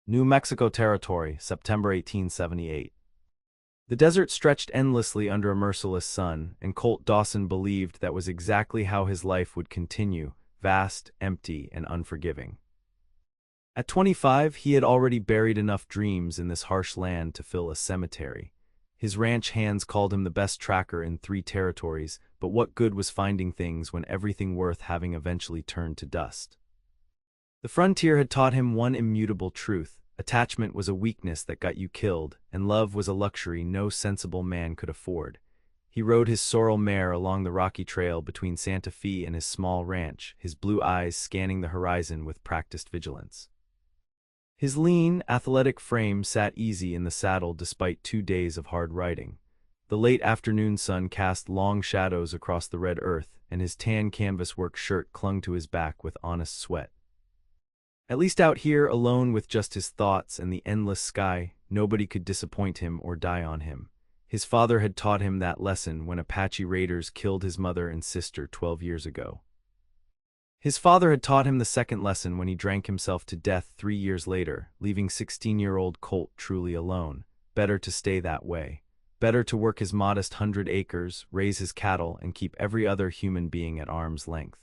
New Mexico Territory, September 1878. The desert stretched endlessly under a merciless sun, and Colt Dawson believed that was exactly how his life would continue, vast, empty, and unforgiving. At 25, he had already buried enough dreams in this harsh land to fill a cemetery. His ranch hands called him the best tracker in 3 territories, but what good was finding things when everything worth having eventually turned to dust? The frontier had taught him one immutable truth: attachment was a weakness that got you killed, and love was a luxury no sensible man could afford. He rode his sorrel mare along the rocky trail between Santa Fe and his small ranch, his blue eyes scanning the horizon with practiced vigilance. His lean, athletic frame sat easy in the saddle despite 2 days of hard riding. The late afternoon sun cast long shadows across the red earth, and his tan canvas work shirt clung to his back with honest sweat. At least out here, alone with just his thoughts and the endless sky, nobody could disappoint him or die on him. His father had taught him that lesson when Apache raiders killed his mother and sister 12 years ago. His father had taught him the second lesson when he drank himself to death 3 years later, leaving 16-year-old Colt truly alone. Better to stay that way. Better to work his modest 100 acres, raise his cattle, and keep every other human being at arm's length.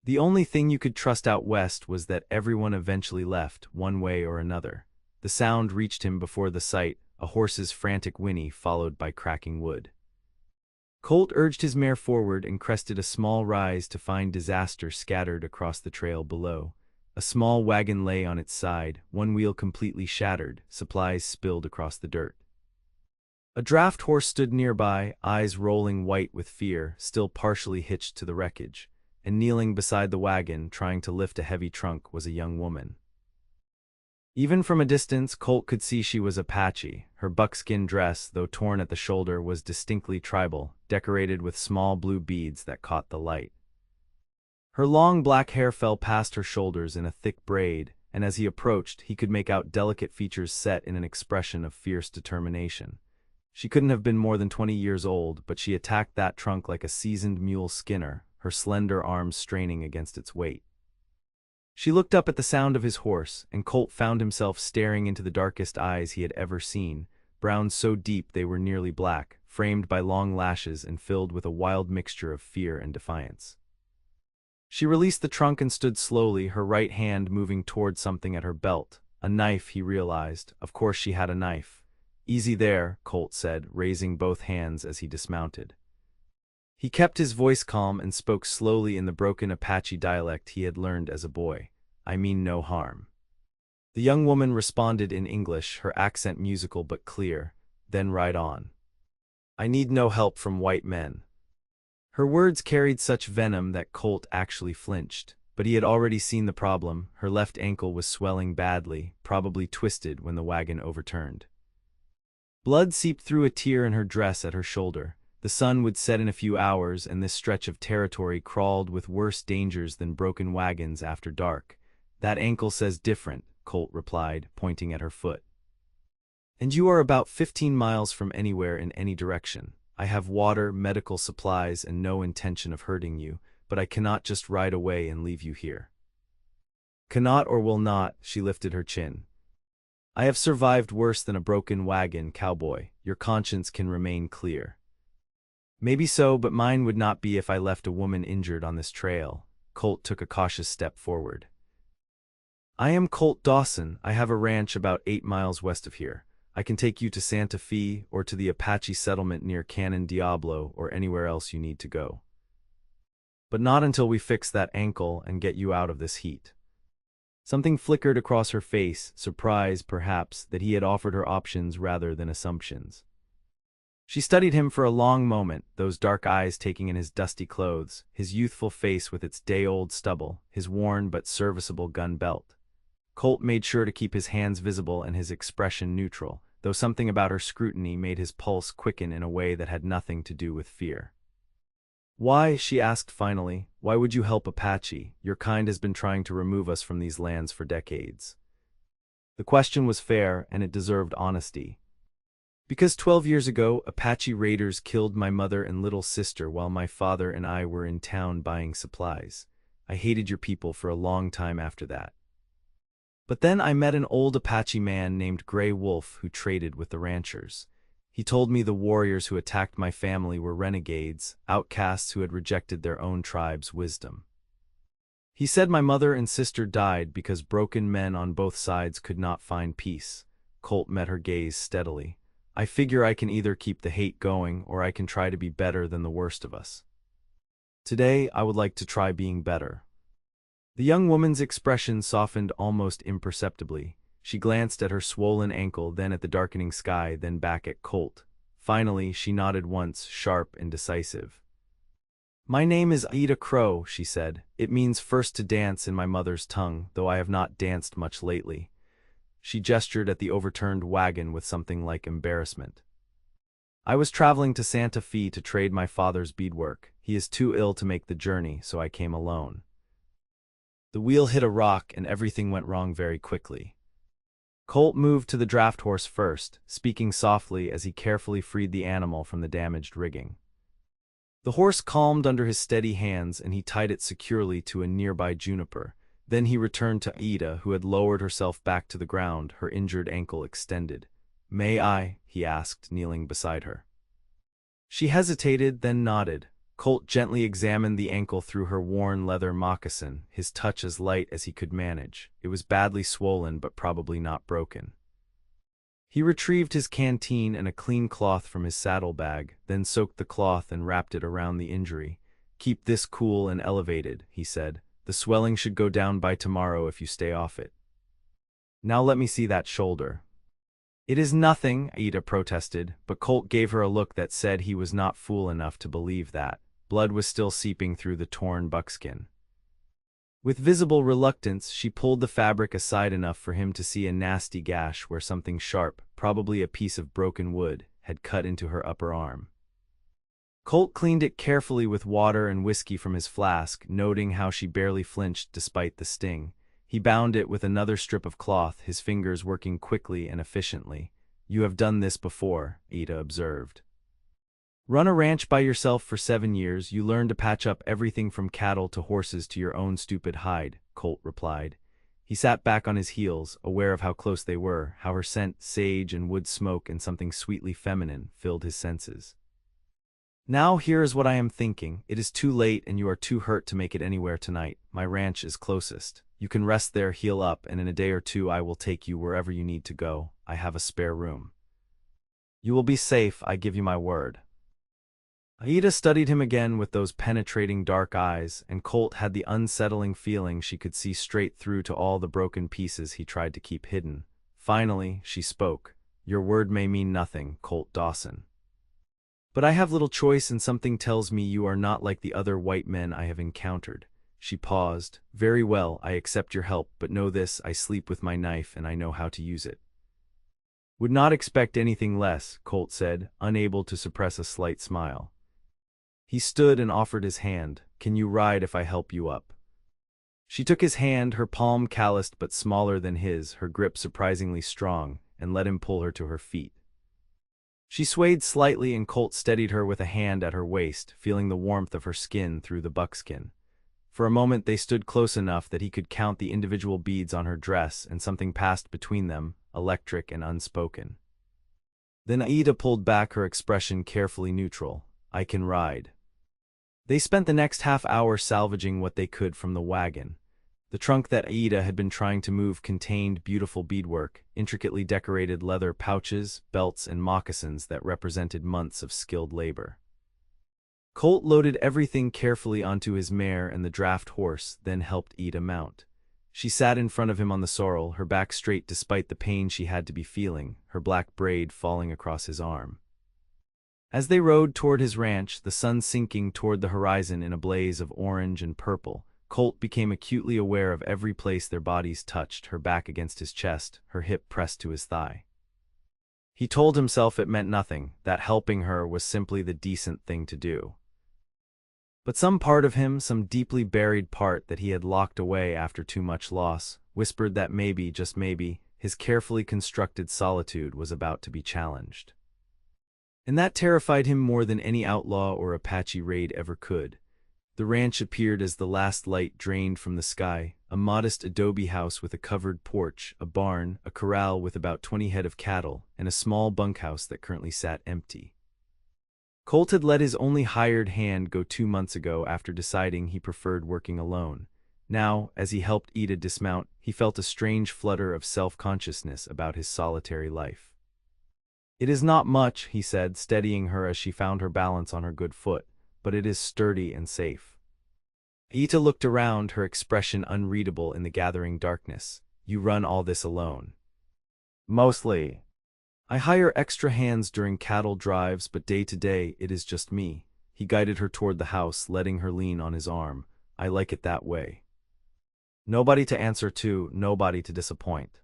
The only thing you could trust out west was that everyone eventually left, one way or another. The sound reached him before the sight, a horse's frantic whinny followed by cracking wood. Colt urged his mare forward and crested a small rise to find disaster scattered across the trail below. A small wagon lay on its side, one wheel completely shattered, supplies spilled across the dirt. A draft horse stood nearby, eyes rolling white with fear, still partially hitched to the wreckage. And kneeling beside the wagon, trying to lift a heavy trunk, was a young woman. Even from a distance, Colt could see she was Apache. Her buckskin dress, though torn at the shoulder, was distinctly tribal, decorated with small blue beads that caught the light. Her long black hair fell past her shoulders in a thick braid, and as he approached, he could make out delicate features set in an expression of fierce determination. She couldn't have been more than 20 years old, but she attacked that trunk like a seasoned mule skinner, her slender arms straining against its weight. She looked up at the sound of his horse, and Colt found himself staring into the darkest eyes he had ever seen, brown so deep they were nearly black, framed by long lashes and filled with a wild mixture of fear and defiance. She released the trunk and stood slowly, her right hand moving toward something at her belt. A knife, he realized. Of course she had a knife. "Easy there," Colt said, raising both hands as he dismounted. He kept his voice calm and spoke slowly in the broken Apache dialect he had learned as a boy. "I mean no harm." The young woman responded in English, her accent musical but clear. "Then ride on. I need no help from white men." Her words carried such venom that Colt actually flinched, but he had already seen the problem. Her left ankle was swelling badly, probably twisted when the wagon overturned. Blood seeped through a tear in her dress at her shoulder. The sun would set in a few hours, and this stretch of territory crawled with worse dangers than broken wagons after dark. "That ankle says different," Colt replied, pointing at her foot. "And you are about 15 miles from anywhere in any direction. I have water, medical supplies, and no intention of hurting you, but I cannot just ride away and leave you here." "Cannot or will not," she lifted her chin. "I have survived worse than a broken wagon, Cowboy. Your conscience can remain clear." "Maybe so, but mine would not be if I left a woman injured on this trail." Colt took a cautious step forward. "I am Colt Dawson. I have a ranch about 8 miles west of here. I can take you to Santa Fe or to the Apache settlement near Cannon Diablo or anywhere else you need to go. But not until we fix that ankle and get you out of this heat." Something flickered across her face, surprise, perhaps, that he had offered her options rather than assumptions. She studied him for a long moment, those dark eyes taking in his dusty clothes, his youthful face with its day-old stubble, his worn but serviceable gun belt. Colt made sure to keep his hands visible and his expression neutral, though something about her scrutiny made his pulse quicken in a way that had nothing to do with fear. "Why," she asked finally, "why would you help Apache? Your kind has been trying to remove us from these lands for decades." The question was fair, and it deserved honesty. "Because 12 years ago, Apache raiders killed my mother and little sister while my father and I were in town buying supplies. I hated your people for a long time after that." But then I met an old Apache man named Gray Wolf who traded with the ranchers. He told me the warriors who attacked my family were renegades, outcasts who had rejected their own tribe's wisdom. He said my mother and sister died because broken men on both sides could not find peace. Colt met her gaze steadily. I figure I can either keep the hate going or I can try to be better than the worst of us. Today, I would like to try being better. The young woman's expression softened almost imperceptibly. She glanced at her swollen ankle, then at the darkening sky, then back at Colt. Finally, she nodded once, sharp and decisive. My name is Ayita Crow, she said. It means first to dance in my mother's tongue, though I have not danced much lately. She gestured at the overturned wagon with something like embarrassment. I was traveling to Santa Fe to trade my father's beadwork. He is too ill to make the journey, so I came alone. The wheel hit a rock and everything went wrong very quickly. Colt moved to the draft horse first, speaking softly as he carefully freed the animal from the damaged rigging. The horse calmed under his steady hands and he tied it securely to a nearby juniper. Then he returned to Ayita, who had lowered herself back to the ground, her injured ankle extended. "May I?" he asked, kneeling beside her. She hesitated, then nodded. Colt gently examined the ankle through her worn leather moccasin, his touch as light as he could manage. It was badly swollen, but probably not broken. He retrieved his canteen and a clean cloth from his saddlebag, then soaked the cloth and wrapped it around the injury. "Keep this cool and elevated," he said. "The swelling should go down by tomorrow if you stay off it. Now let me see that shoulder." "It is nothing," Ayita protested, but Colt gave her a look that said he was not fool enough to believe that. Blood was still seeping through the torn buckskin. With visible reluctance, she pulled the fabric aside enough for him to see a nasty gash where something sharp, probably a piece of broken wood, had cut into her upper arm. Colt cleaned it carefully with water and whiskey from his flask, noting how she barely flinched despite the sting. He bound it with another strip of cloth, his fingers working quickly and efficiently. "You have done this before," Ayita observed. "Run a ranch by yourself for 7 years, you learn to patch up everything from cattle to horses to your own stupid hide," Colt replied. He sat back on his heels, aware of how close they were, how her scent, sage and wood smoke and something sweetly feminine, filled his senses. "Now here is what I am thinking. It is too late and you are too hurt to make it anywhere tonight. My ranch is closest. You can rest there, heal up, and in a day or two I will take you wherever you need to go. I have a spare room. You will be safe, I give you my word." Ayita studied him again with those penetrating dark eyes, and Colt had the unsettling feeling she could see straight through to all the broken pieces he tried to keep hidden. Finally, she spoke. "Your word may mean nothing, Colt Dawson. But I have little choice and something tells me you are not like the other white men I have encountered." She paused. "Very well, I accept your help, but know this, I sleep with my knife and I know how to use it." "Would not expect anything less," Colt said, unable to suppress a slight smile. He stood and offered his hand. "Can you ride if I help you up?" She took his hand, her palm calloused but smaller than his, her grip surprisingly strong, and let him pull her to her feet. She swayed slightly and Colt steadied her with a hand at her waist, feeling the warmth of her skin through the buckskin. For a moment they stood close enough that he could count the individual beads on her dress, and something passed between them, electric and unspoken. Then Ayita pulled back, her expression carefully neutral. "I can ride." They spent the next half hour salvaging what they could from the wagon. The trunk that Ayita had been trying to move contained beautiful beadwork, intricately decorated leather pouches, belts, and moccasins that represented months of skilled labor. Colt loaded everything carefully onto his mare and the draft horse, then helped Ayita mount. She sat in front of him on the sorrel, her back straight despite the pain she had to be feeling, her black braid falling across his arm. As they rode toward his ranch, the sun sinking toward the horizon in a blaze of orange and purple, Colt became acutely aware of every place their bodies touched, her back against his chest, her hip pressed to his thigh. He told himself it meant nothing, that helping her was simply the decent thing to do. But some part of him, some deeply buried part that he had locked away after too much loss, whispered that maybe, just maybe, his carefully constructed solitude was about to be challenged. And that terrified him more than any outlaw or Apache raid ever could. The ranch appeared as the last light drained from the sky, a modest adobe house with a covered porch, a barn, a corral with about 20 head of cattle, and a small bunkhouse that currently sat empty. Colt had let his only hired hand go 2 months ago after deciding he preferred working alone. Now, as he helped Ayita dismount, he felt a strange flutter of self-consciousness about his solitary life. "It is not much," he said, steadying her as she found her balance on her good foot, "but it is sturdy and safe." Ayita looked around, her expression unreadable in the gathering darkness. "You run all this alone?" "Mostly. I hire extra hands during cattle drives, but day to day, it is just me." He guided her toward the house, letting her lean on his arm. "I like it that way. Nobody to answer to, nobody to disappoint."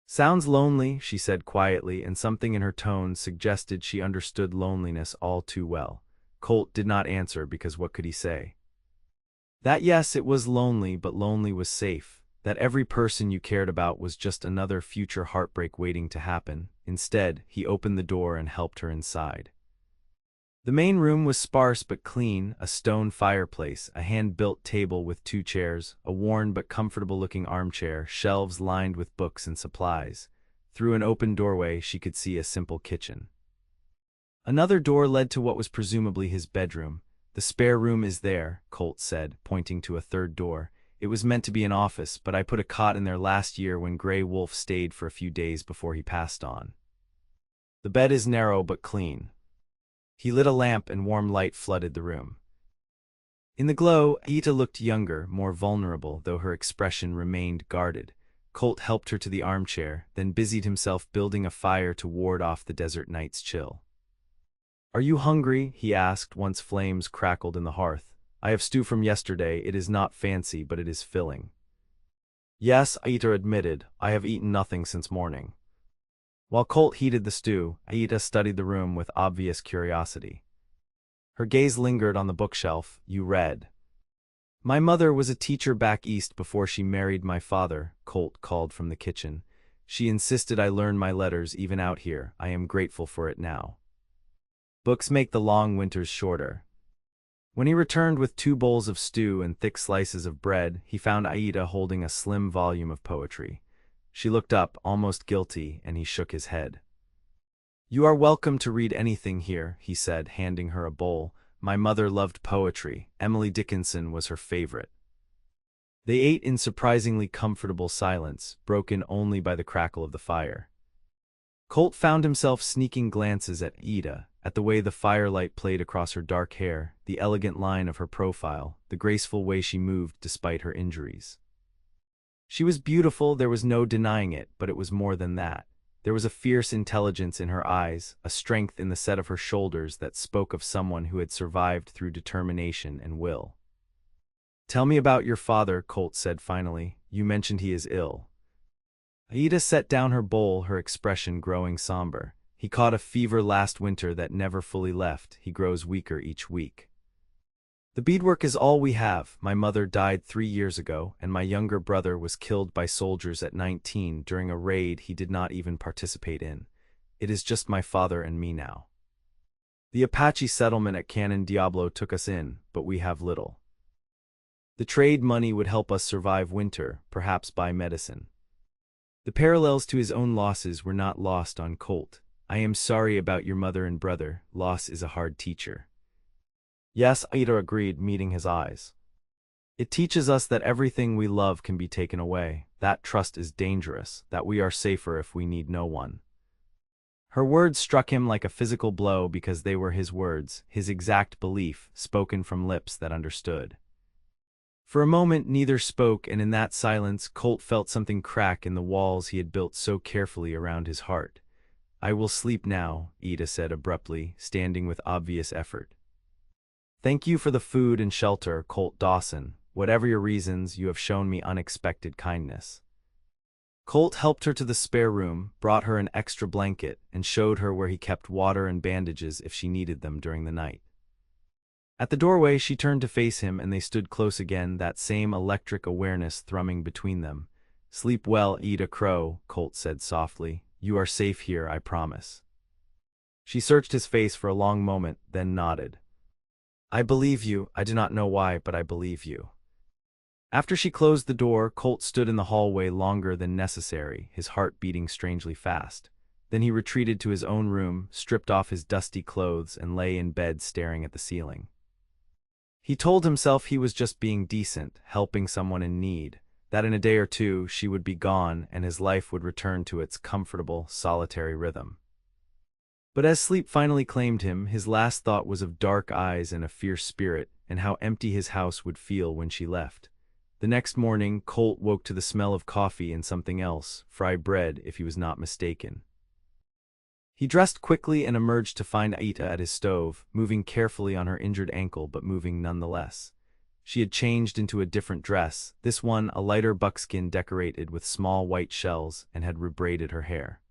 "Sounds lonely," she said quietly, and something in her tone suggested she understood loneliness all too well. Colt did not answer because what could he say? That yes, it was lonely, but lonely was safe. That every person you cared about was just another future heartbreak waiting to happen. Instead, he opened the door and helped her inside. The main room was sparse but clean, a stone fireplace, a hand-built table with 2 chairs, a worn but comfortable-looking armchair, shelves lined with books and supplies. Through an open doorway, she could see a simple kitchen. Another door led to what was presumably his bedroom. "The spare room is there," Colt said, pointing to a third door. "It was meant to be an office, but I put a cot in there last year when Grey Wolf stayed for a few days before he passed on. The bed is narrow but clean." He lit a lamp and warm light flooded the room. In the glow, Ayita looked younger, more vulnerable, though her expression remained guarded. Colt helped her to the armchair, then busied himself building a fire to ward off the desert night's chill. "Are you hungry?" he asked once flames crackled in the hearth. "I have stew from yesterday. It is not fancy, but it is filling." "Yes," Ayita admitted. "I have eaten nothing since morning." While Colt heated the stew, Ayita studied the room with obvious curiosity. Her gaze lingered on the bookshelf. "You read." "My mother was a teacher back east before she married my father," Colt called from the kitchen. "She insisted I learn my letters even out here. I am grateful for it now. Books make the long winters shorter." When he returned with 2 bowls of stew and thick slices of bread, he found Ayita holding a slim volume of poetry. She looked up, almost guilty, and he shook his head. "You are welcome to read anything here," he said, handing her a bowl. "My mother loved poetry. Emily Dickinson was her favorite." They ate in surprisingly comfortable silence, broken only by the crackle of the fire. Colt found himself sneaking glances at Ayita, at the way the firelight played across her dark hair, the elegant line of her profile, the graceful way she moved despite her injuries. She was beautiful, there was no denying it, but it was more than that. There was a fierce intelligence in her eyes, a strength in the set of her shoulders that spoke of someone who had survived through determination and will. "Tell me about your father," Colt said finally. "You mentioned he is ill." Ayita set down her bowl, her expression growing somber. "He caught a fever last winter that never fully left. He grows weaker each week. The beadwork is all we have. My mother died 3 years ago, and my younger brother was killed by soldiers at 19 during a raid he did not even participate in. It is just my father and me now. The Apache settlement at Cannon Diablo took us in, but we have little. The trade money would help us survive winter, perhaps buy medicine." The parallels to his own losses were not lost on Colt. "I am sorry about your mother and brother. Loss is a hard teacher." "Yes," Ayita agreed, meeting his eyes. "It teaches us that everything we love can be taken away. That trust is dangerous, that we are safer if we need no one." Her words struck him like a physical blow because they were his words, his exact belief, spoken from lips that understood. For a moment neither spoke, and in that silence Colt felt something crack in the walls he had built so carefully around his heart. "I will sleep now," Ayita said abruptly, standing with obvious effort. "Thank you for the food and shelter, Colt Dawson. Whatever your reasons, you have shown me unexpected kindness." Colt helped her to the spare room, brought her an extra blanket, and showed her where he kept water and bandages if she needed them during the night. At the doorway, she turned to face him, and they stood close again, that same electric awareness thrumming between them. "Sleep well, Ayita Crow," Colt said softly. "You are safe here, I promise." She searched his face for a long moment, then nodded. I believe you. I do not know why, but I believe you. After she closed the door, Colt stood in the hallway longer than necessary, his heart beating strangely fast. Then he retreated to his own room, stripped off his dusty clothes, and lay in bed staring at the ceiling. He told himself he was just being decent, helping someone in need, that in a day or two she would be gone and his life would return to its comfortable, solitary rhythm. But as sleep finally claimed him, his last thought was of dark eyes and a fierce spirit, and how empty his house would feel when she left. The next morning, Colt woke to the smell of coffee and something else, fried bread if he was not mistaken. He dressed quickly and emerged to find Ayita at his stove, moving carefully on her injured ankle but moving nonetheless. She had changed into a different dress, this one a lighter buckskin decorated with small white shells, and had rebraided her hair.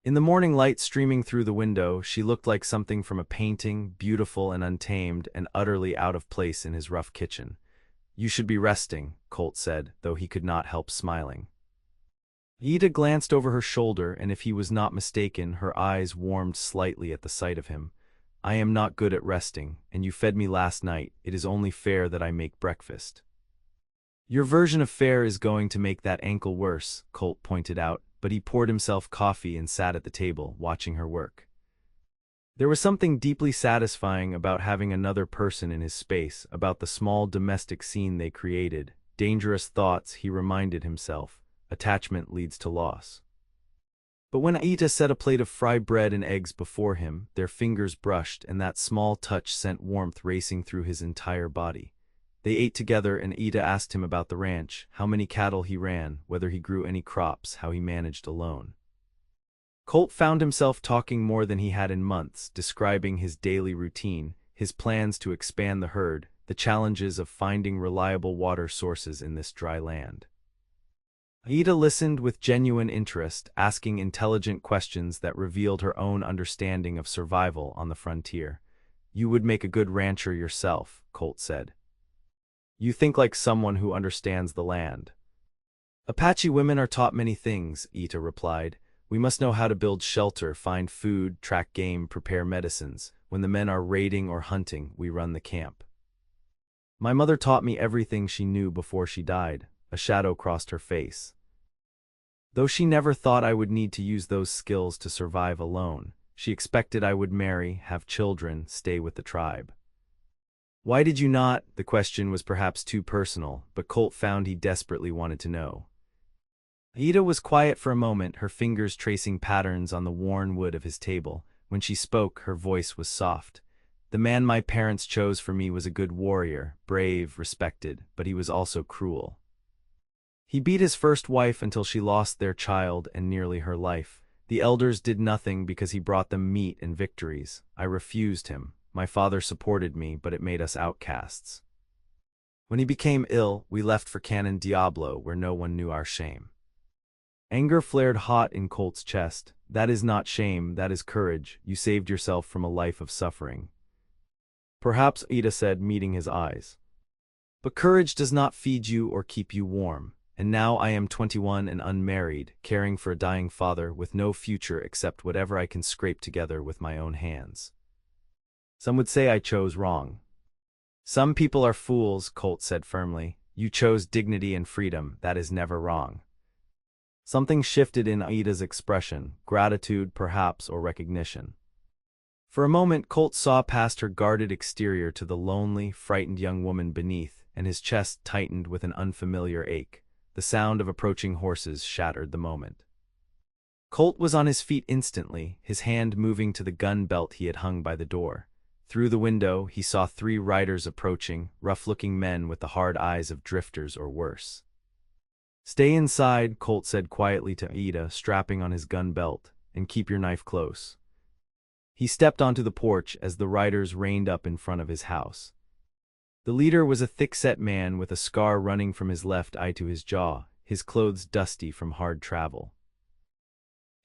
In the morning light streaming through the window, she looked like something from a painting, beautiful and untamed and utterly out of place in his rough kitchen. "You should be resting," Colt said, though he could not help smiling. Ayita glanced over her shoulder, and if he was not mistaken, her eyes warmed slightly at the sight of him. "I am not good at resting, and you fed me last night. It is only fair that I make breakfast." "Your version of fair is going to make that ankle worse," Colt pointed out, but he poured himself coffee and sat at the table, watching her work. There was something deeply satisfying about having another person in his space, about the small domestic scene they created. Dangerous thoughts, he reminded himself. Attachment leads to loss. But when Ayita set a plate of fried bread and eggs before him, their fingers brushed, and that small touch sent warmth racing through his entire body. They ate together, and Ayita asked him about the ranch, how many cattle he ran, whether he grew any crops, how he managed alone. Colt found himself talking more than he had in months, describing his daily routine, his plans to expand the herd, the challenges of finding reliable water sources in this dry land. Ayita listened with genuine interest, asking intelligent questions that revealed her own understanding of survival on the frontier. "You would make a good rancher yourself," Colt said. "You think like someone who understands the land." "Apache women are taught many things," Ayita replied. "We must know how to build shelter, find food, track game, prepare medicines. When the men are raiding or hunting, we run the camp. My mother taught me everything she knew before she died." A shadow crossed her face. "Though she never thought I would need to use those skills to survive alone. She expected I would marry, have children, stay with the tribe." "Why did you not?" The question was perhaps too personal, but Colt found he desperately wanted to know. Ayita was quiet for a moment, her fingers tracing patterns on the worn wood of his table. When she spoke, her voice was soft. "The man my parents chose for me was a good warrior, brave, respected, but he was also cruel. He beat his first wife until she lost their child and nearly her life. The elders did nothing because he brought them meat and victories. I refused him. My father supported me, but it made us outcasts. When he became ill, we left for Canon Diablo, where no one knew our shame." Anger flared hot in Colt's chest. "That is not shame, that is courage. You saved yourself from a life of suffering." "Perhaps," Ayita said, meeting his eyes. "But courage does not feed you or keep you warm. And now I am 21 and unmarried, caring for a dying father with no future except whatever I can scrape together with my own hands. Some would say I chose wrong." "Some people are fools," Colt said firmly. "You chose dignity and freedom. That is never wrong." Something shifted in Ayita's expression, gratitude perhaps, or recognition. For a moment Colt saw past her guarded exterior to the lonely, frightened young woman beneath, and his chest tightened with an unfamiliar ache. The sound of approaching horses shattered the moment. Colt was on his feet instantly, his hand moving to the gun belt he had hung by the door. Through the window, he saw 3 riders approaching, rough-looking men with the hard eyes of drifters or worse. "Stay inside," Colt said quietly to Ayita, strapping on his gun belt, "and keep your knife close." He stepped onto the porch as the riders reined up in front of his house. The leader was a thick-set man with a scar running from his left eye to his jaw, his clothes dusty from hard travel.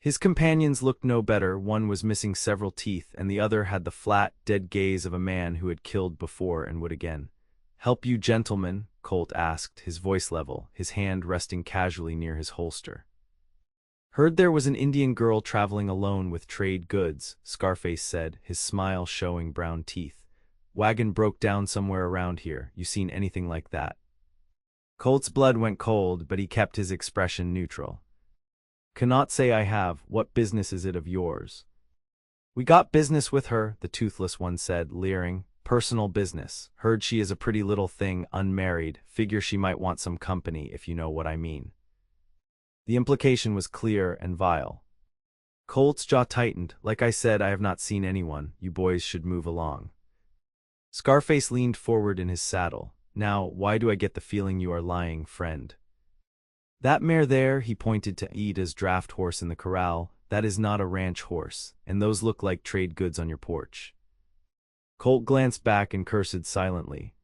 His companions looked no better. One was missing several teeth, and the other had the flat, dead gaze of a man who had killed before and would again. "Help you gentlemen?" Colt asked, his voice level, his hand resting casually near his holster. "Heard there was an Indian girl traveling alone with trade goods," Scarface said, his smile showing brown teeth. Wagon broke down somewhere around here. You seen anything like that? Colt's blood went cold, but he kept his expression neutral. Cannot say I have. What business is it of yours? We got business with her, the toothless one said, leering. Personal business. Heard she is a pretty little thing, unmarried. Figure she might want some company, if you know what I mean. The implication was clear and vile. Colt's jaw tightened. Like I said, I have not seen anyone. You boys should move along. Scarface leaned forward in his saddle. Now, why do I get the feeling you are lying, friend? That mare there, he pointed to Ayita's draft horse in the corral, that is not a ranch horse, and those look like trade goods on your porch. Colt glanced back and cursed silently.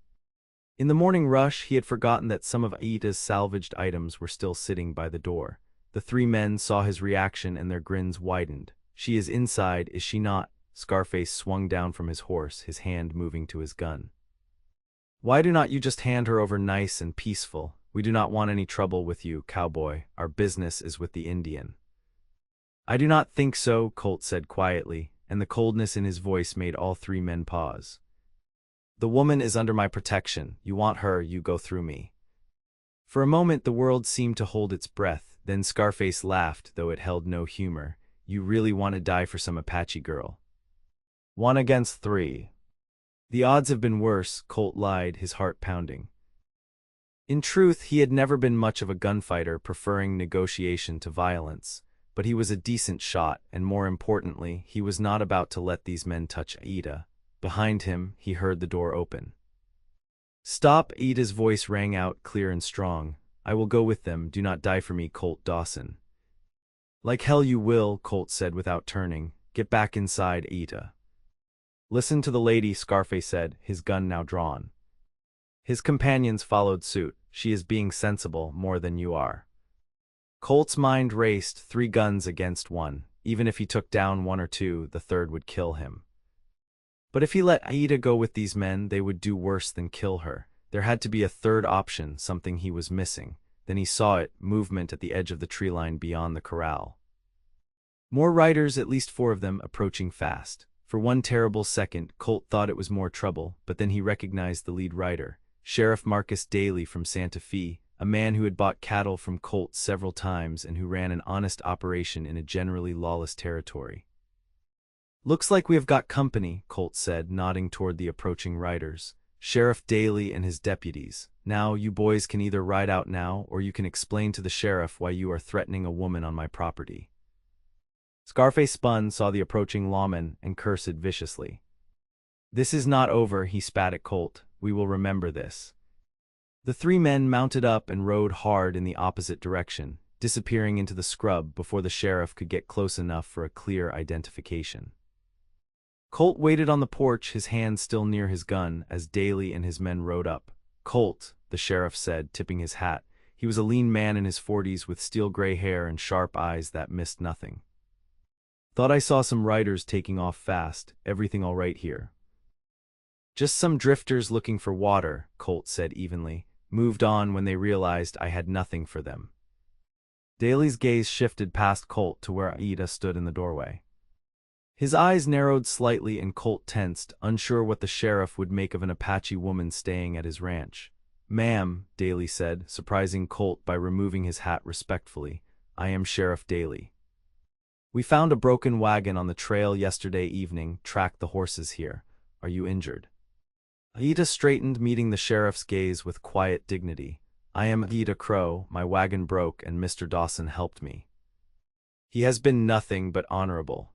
In the morning rush, he had forgotten that some of Ayita's salvaged items were still sitting by the door. The three men saw his reaction and their grins widened. She is inside, is she not? Scarface swung down from his horse, his hand moving to his gun. Why do not you just hand her over nice and peaceful? We do not want any trouble with you, cowboy. Our business is with the Indian. I do not think so, Colt said quietly, and the coldness in his voice made all three men pause. The woman is under my protection. You want her, you go through me. For a moment the world seemed to hold its breath, then Scarface laughed, though it held no humor. You really want to die for some Apache girl? 1 against 3. The odds have been worse, Colt lied, his heart pounding. In truth, he had never been much of a gunfighter, preferring negotiation to violence, but he was a decent shot, and more importantly, he was not about to let these men touch Ayita. Behind him, he heard the door open. Stop! Ayita's voice rang out clear and strong. I will go with them. Do not die for me, Colt Dawson. Like hell you will, Colt said without turning. Get back inside, Ayita. Listen to the lady, Scarface said, his gun now drawn. His companions followed suit. She is being sensible more than you are. Colt's mind raced, 3 guns against 1. Even if he took down 1 or 2, the third would kill him. But if he let Ayita go with these men, they would do worse than kill her. There had to be a third option, something he was missing. Then he saw it, movement at the edge of the tree line beyond the corral. More riders, at least 4 of them, approaching fast. For one terrible second, Colt thought it was more trouble, but then he recognized the lead rider, Sheriff Marcus Daly from Santa Fe, a man who had bought cattle from Colt several times and who ran an honest operation in a generally lawless territory. Looks like we have got company, Colt said, nodding toward the approaching riders. Sheriff Daly and his deputies. Now, you boys can either ride out now, or you can explain to the sheriff why you are threatening a woman on my property. Scarface spun, saw the approaching lawman, and cursed viciously. This is not over, he spat at Colt. We will remember this. The 3 men mounted up and rode hard in the opposite direction, disappearing into the scrub before the sheriff could get close enough for a clear identification. Colt waited on the porch, his hand still near his gun, as Daly and his men rode up. Colt, the sheriff said, tipping his hat. He was a lean man in his 40s with steel-gray hair and sharp eyes that missed nothing. Thought I saw some riders taking off fast. Everything all right here? Just some drifters looking for water, Colt said evenly. Moved on when they realized I had nothing for them. Daly's gaze shifted past Colt to where Ayita stood in the doorway. His eyes narrowed slightly and Colt tensed, unsure what the sheriff would make of an Apache woman staying at his ranch. Ma'am, Daly said, surprising Colt by removing his hat respectfully. I am Sheriff Daly. We found a broken wagon on the trail yesterday evening, tracked the horses here. Are you injured? Ayita straightened, meeting the sheriff's gaze with quiet dignity. I am Ayita Crow, my wagon broke and Mr. Dawson helped me. He has been nothing but honorable.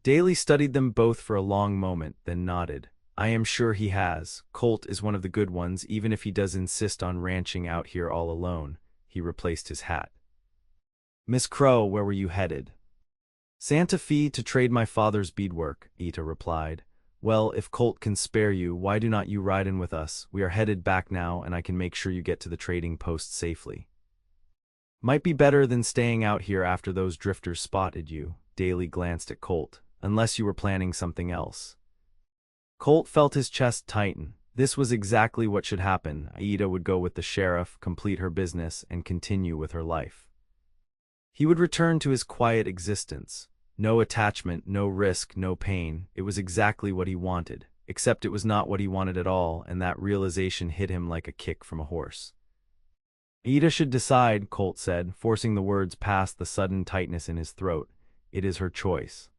Daly studied them both for a long moment, then nodded. I am sure he has. Colt is one of the good ones, even if he does insist on ranching out here all alone. He replaced his hat. Miss Crow, where were you headed? Santa Fe to trade my father's beadwork, Ayita replied. Well, if Colt can spare you, why do not you ride in with us? We are headed back now, and I can make sure you get to the trading post safely. Might be better than staying out here after those drifters spotted you. Daly glanced at Colt. Unless you were planning something else. Colt felt his chest tighten. This was exactly what should happen. Ayita would go with the sheriff, complete her business, and continue with her life. He would return to his quiet existence. No attachment, no risk, no pain. It was exactly what he wanted. except it was not what he wanted at all, and that realization hit him like a kick from a horse. Ayita should decide, Colt said, forcing the words past the sudden tightness in his throat. It is her choice.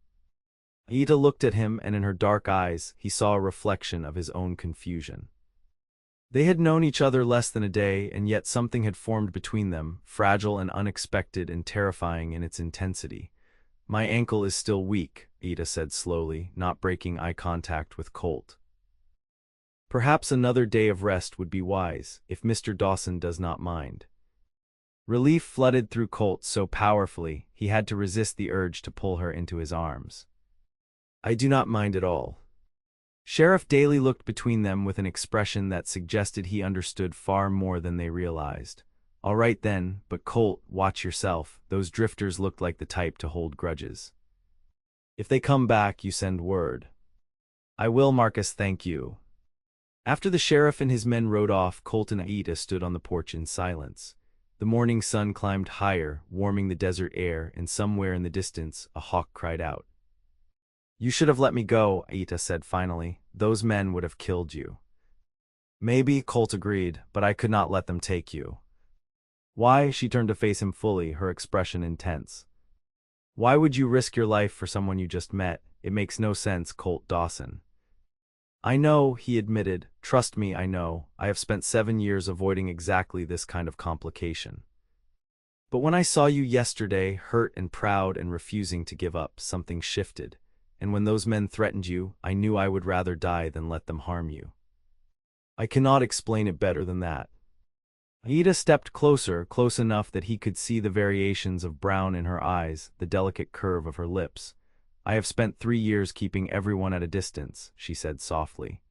Ayita looked at him, and in her dark eyes, he saw a reflection of his own confusion. They had known each other less than a day, and yet something had formed between them, fragile and unexpected and terrifying in its intensity. My ankle is still weak, Ayita said slowly, not breaking eye contact with Colt. Perhaps another day of rest would be wise, if Mr. Dawson does not mind. Relief flooded through Colt so powerfully, he had to resist the urge to pull her into his arms. I do not mind at all. Sheriff Daly looked between them with an expression that suggested he understood far more than they realized. All right then, but Colt, watch yourself. Those drifters looked like the type to hold grudges. If they come back, you send word. I will, Marcus, thank you. After the sheriff and his men rode off, Colt and Ayita stood on the porch in silence. The morning sun climbed higher, warming the desert air, and somewhere in the distance, a hawk cried out. You should have let me go, Ayita said finally. Those men would have killed you. Maybe, Colt agreed, but I could not let them take you. Why? She turned to face him fully, her expression intense. Why would you risk your life for someone you just met? It makes no sense, Colt Dawson. I know, he admitted. Trust me, I know. I have spent 7 years avoiding exactly this kind of complication. But when I saw you yesterday, hurt and proud and refusing to give up, something shifted. And when those men threatened you, I knew I would rather die than let them harm you. I cannot explain it better than that. Ayita stepped closer, close enough that he could see the variations of brown in her eyes, the delicate curve of her lips. I have spent 3 years keeping everyone at a distance, she said softly.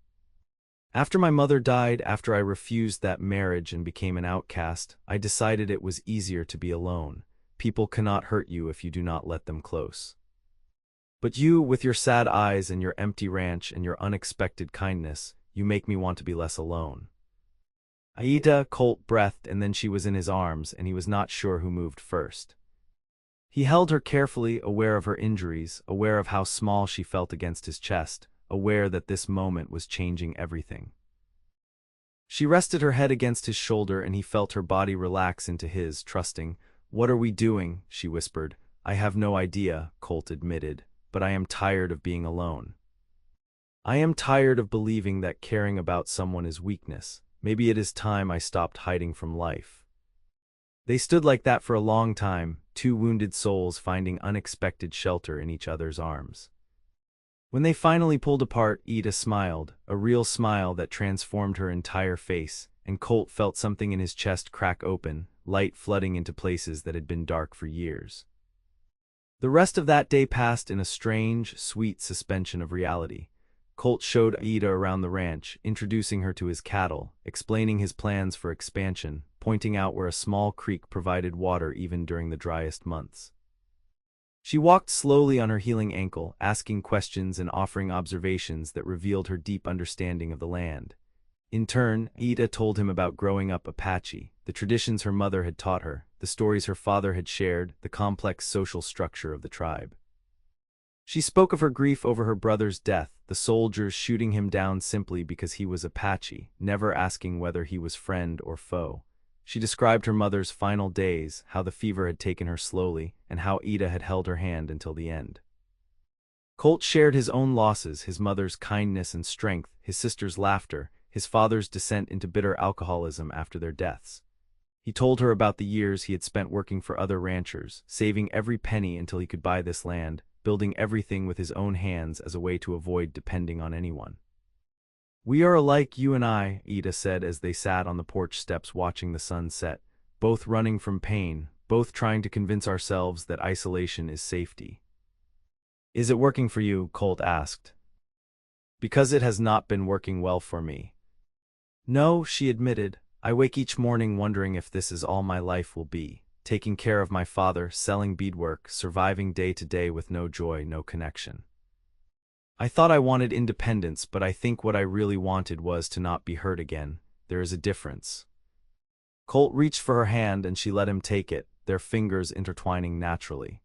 After my mother died, after I refused that marriage and became an outcast, I decided it was easier to be alone. People cannot hurt you if you do not let them close. But you, with your sad eyes and your empty ranch and your unexpected kindness, you make me want to be less alone. Ayita, Colt breathed, and then she was in his arms, and he was not sure who moved first. He held her carefully, aware of her injuries, aware of how small she felt against his chest, aware that this moment was changing everything. She rested her head against his shoulder, and he felt her body relax into his, trusting. What are we doing? She whispered. I have no idea, Colt admitted, but I am tired of being alone. I am tired of believing that caring about someone is weakness. Maybe it is time I stopped hiding from life. They stood like that for a long time, two wounded souls finding unexpected shelter in each other's arms. When they finally pulled apart, Ayita smiled, a real smile that transformed her entire face, and Colt felt something in his chest crack open, light flooding into places that had been dark for years. The rest of that day passed in a strange, sweet suspension of reality. Colt showed Ayita around the ranch, introducing her to his cattle, explaining his plans for expansion, pointing out where a small creek provided water even during the driest months. She walked slowly on her healing ankle, asking questions and offering observations that revealed her deep understanding of the land. In turn, Ayita told him about growing up Apache, the traditions her mother had taught her, the stories her father had shared, the complex social structure of the tribe. She spoke of her grief over her brother's death, the soldiers shooting him down simply because he was Apache, never asking whether he was friend or foe. She described her mother's final days, how the fever had taken her slowly, and how Ayita had held her hand until the end. Colt shared his own losses, his mother's kindness and strength, his sister's laughter, his father's descent into bitter alcoholism after their deaths. He told her about the years he had spent working for other ranchers, saving every penny until he could buy this land, building everything with his own hands as a way to avoid depending on anyone. We are alike, you and I, Ayita said as they sat on the porch steps watching the sun set, both running from pain, both trying to convince ourselves that isolation is safety. Is it working for you? Colt asked. Because it has not been working well for me. No, she admitted. I wake each morning wondering if this is all my life will be, taking care of my father, selling beadwork, surviving day to day with no joy, no connection. I thought I wanted independence, but I think what I really wanted was to not be hurt again. There is a difference. Colt reached for her hand and she let him take it, their fingers intertwining naturally.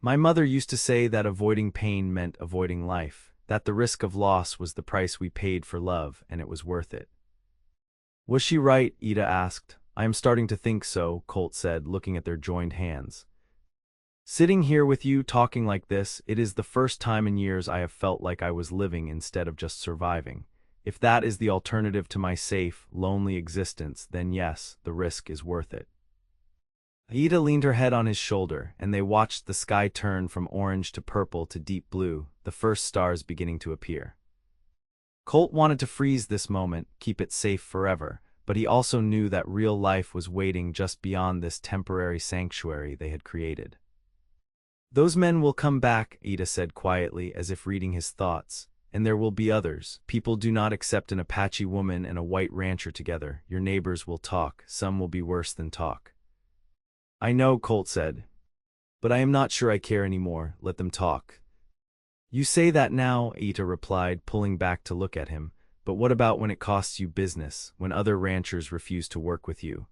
My mother used to say that avoiding pain meant avoiding life. that the risk of loss was the price we paid for love, and it was worth it. Was she right? Ayita asked. I am starting to think so, Colt said, looking at their joined hands. Sitting here with you talking like this, it is the first time in years I have felt like I was living instead of just surviving. If that is the alternative to my safe, lonely existence, then yes, the risk is worth it. Ayita leaned her head on his shoulder, and they watched the sky turn from orange to purple to deep blue, the first stars beginning to appear. Colt wanted to freeze this moment, keep it safe forever, but he also knew that real life was waiting just beyond this temporary sanctuary they had created. Those men will come back, Ayita said quietly, as if reading his thoughts. And there will be others. People do not accept an Apache woman and a white rancher together. Your neighbors will talk. Some will be worse than talk. I know, Colt said. But I am not sure I care anymore. Let them talk. You say that now, Ayita replied, pulling back to look at him. But what about when it costs you business, when other ranchers refuse to work with you?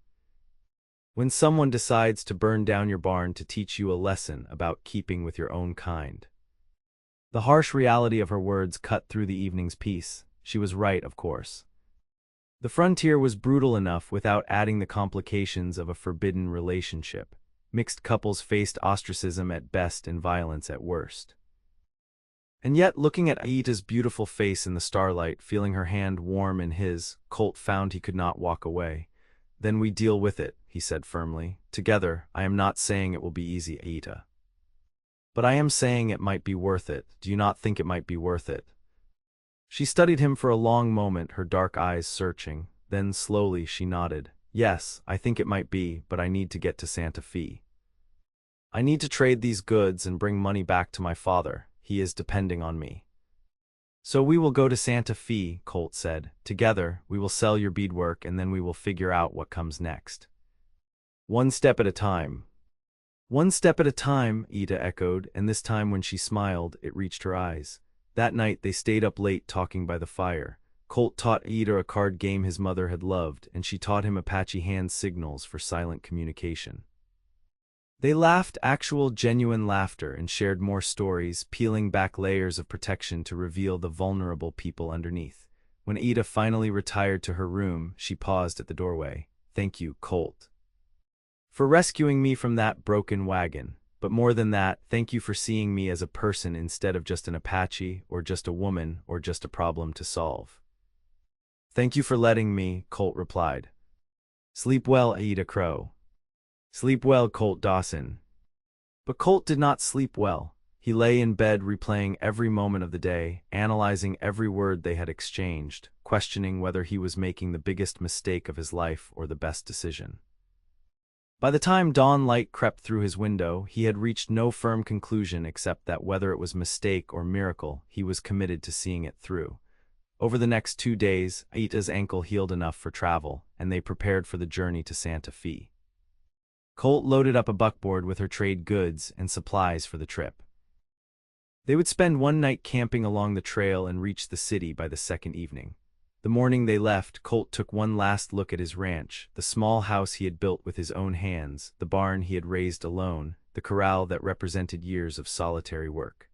When someone decides to burn down your barn to teach you a lesson about keeping with your own kind? The harsh reality of her words cut through the evening's peace. She was right, of course. The frontier was brutal enough without adding the complications of a forbidden relationship. Mixed couples faced ostracism at best and violence at worst. And yet, looking at Ayita's beautiful face in the starlight, feeling her hand warm in his, Colt found he could not walk away. Then we deal with it, he said firmly. Together. I am not saying it will be easy, Ayita. But I am saying it might be worth it. Do you not think it might be worth it? She studied him for a long moment, her dark eyes searching. Then slowly she nodded. Yes, I think it might be, but I need to get to Santa Fe. I need to trade these goods and bring money back to my father. He is depending on me. So we will go to Santa Fe, Colt said. Together, we will sell your beadwork and then we will figure out what comes next. One step at a time. One step at a time, Ayita echoed, and this time when she smiled, it reached her eyes. That night they stayed up late talking by the fire. Colt taught Ayita a card game his mother had loved, and she taught him Apache hand signals for silent communication. They laughed actual genuine laughter and shared more stories, peeling back layers of protection to reveal the vulnerable people underneath. When Ayita finally retired to her room, she paused at the doorway. Thank you, Colt, for rescuing me from that broken wagon. But more than that, thank you for seeing me as a person instead of just an Apache, or just a woman, or just a problem to solve. Thank you for letting me, Colt replied. Sleep well, Ayita Crow. Sleep well, Colt Dawson. But Colt did not sleep well. He lay in bed replaying every moment of the day, analyzing every word they had exchanged, questioning whether he was making the biggest mistake of his life or the best decision. By the time dawn light crept through his window, he had reached no firm conclusion except that whether it was mistake or miracle, he was committed to seeing it through. Over the next 2 days, Ayita's ankle healed enough for travel, and they prepared for the journey to Santa Fe. Colt loaded up a buckboard with her trade goods and supplies for the trip. They would spend one night camping along the trail and reach the city by the second evening. The morning they left, Colt took one last look at his ranch, the small house he had built with his own hands, the barn he had raised alone, the corral that represented years of solitary work.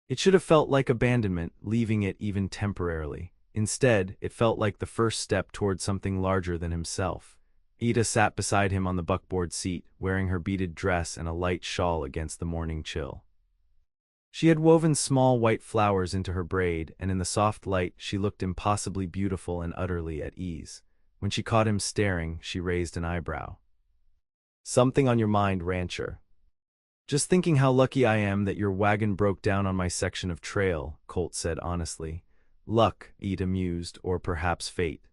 It should have felt like abandonment, leaving it even temporarily. Instead, it felt like the first step toward something larger than himself. Ayita sat beside him on the buckboard seat, wearing her beaded dress and a light shawl against the morning chill. She had woven small white flowers into her braid, and in the soft light she looked impossibly beautiful and utterly at ease. When she caught him staring, she raised an eyebrow. Something on your mind, rancher? Just thinking how lucky I am that your wagon broke down on my section of trail, Colt said honestly. Luck, Ayita mused, or perhaps fate.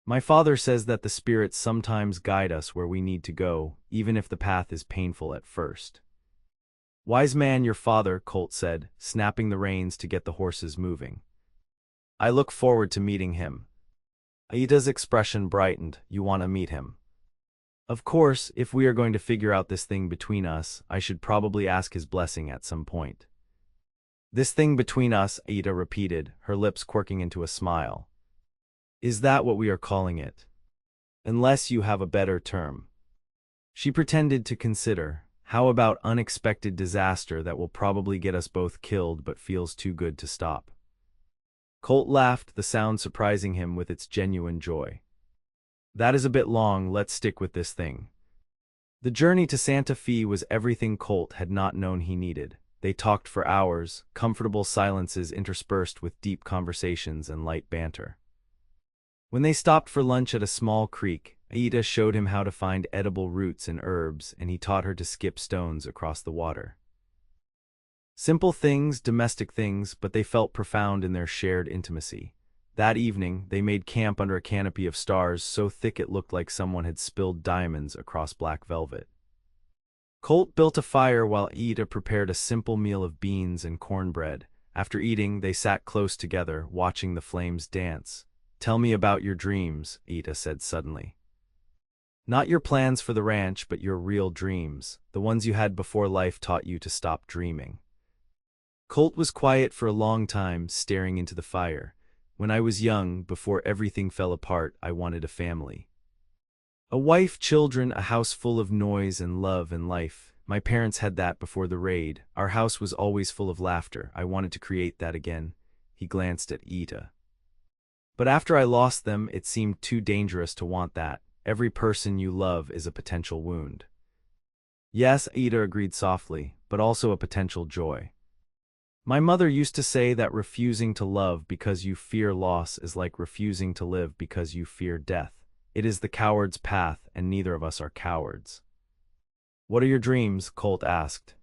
My father says that the spirits sometimes guide us where we need to go, even if the path is painful at first. Wise man your father, Colt said, snapping the reins to get the horses moving. I look forward to meeting him. Ayita's expression brightened. You want to meet him? Of course, if we are going to figure out this thing between us, I should probably ask his blessing at some point. This thing between us, Ayita repeated, her lips quirking into a smile. Is that what we are calling it? Unless you have a better term. She pretended to consider. How about unexpected disaster that will probably get us both killed but feels too good to stop? Colt laughed, the sound surprising him with its genuine joy. That is a bit long, let's stick with this thing. The journey to Santa Fe was everything Colt had not known he needed. They talked for hours, comfortable silences interspersed with deep conversations and light banter. When they stopped for lunch at a small creek, Ayita showed him how to find edible roots and herbs, and he taught her to skip stones across the water. Simple things, domestic things, but they felt profound in their shared intimacy. That evening, they made camp under a canopy of stars so thick it looked like someone had spilled diamonds across black velvet. Colt built a fire while Ayita prepared a simple meal of beans and cornbread. After eating, they sat close together, watching the flames dance. "Tell me about your dreams," Ayita said suddenly. "Not your plans for the ranch, but your real dreams, the ones you had before life taught you to stop dreaming." Colt was quiet for a long time, staring into the fire. "When I was young, before everything fell apart, I wanted a family. A wife, children, a house full of noise and love and life. My parents had that before the raid. Our house was always full of laughter. I wanted to create that again." He glanced at Ayita. "But after I lost them, it seemed too dangerous to want that. Every person you love is a potential wound." "Yes," Ayita agreed softly, "but also a potential joy. My mother used to say that refusing to love because you fear loss is like refusing to live because you fear death. It is the coward's path, and neither of us are cowards." "What are your dreams?" Colt asked.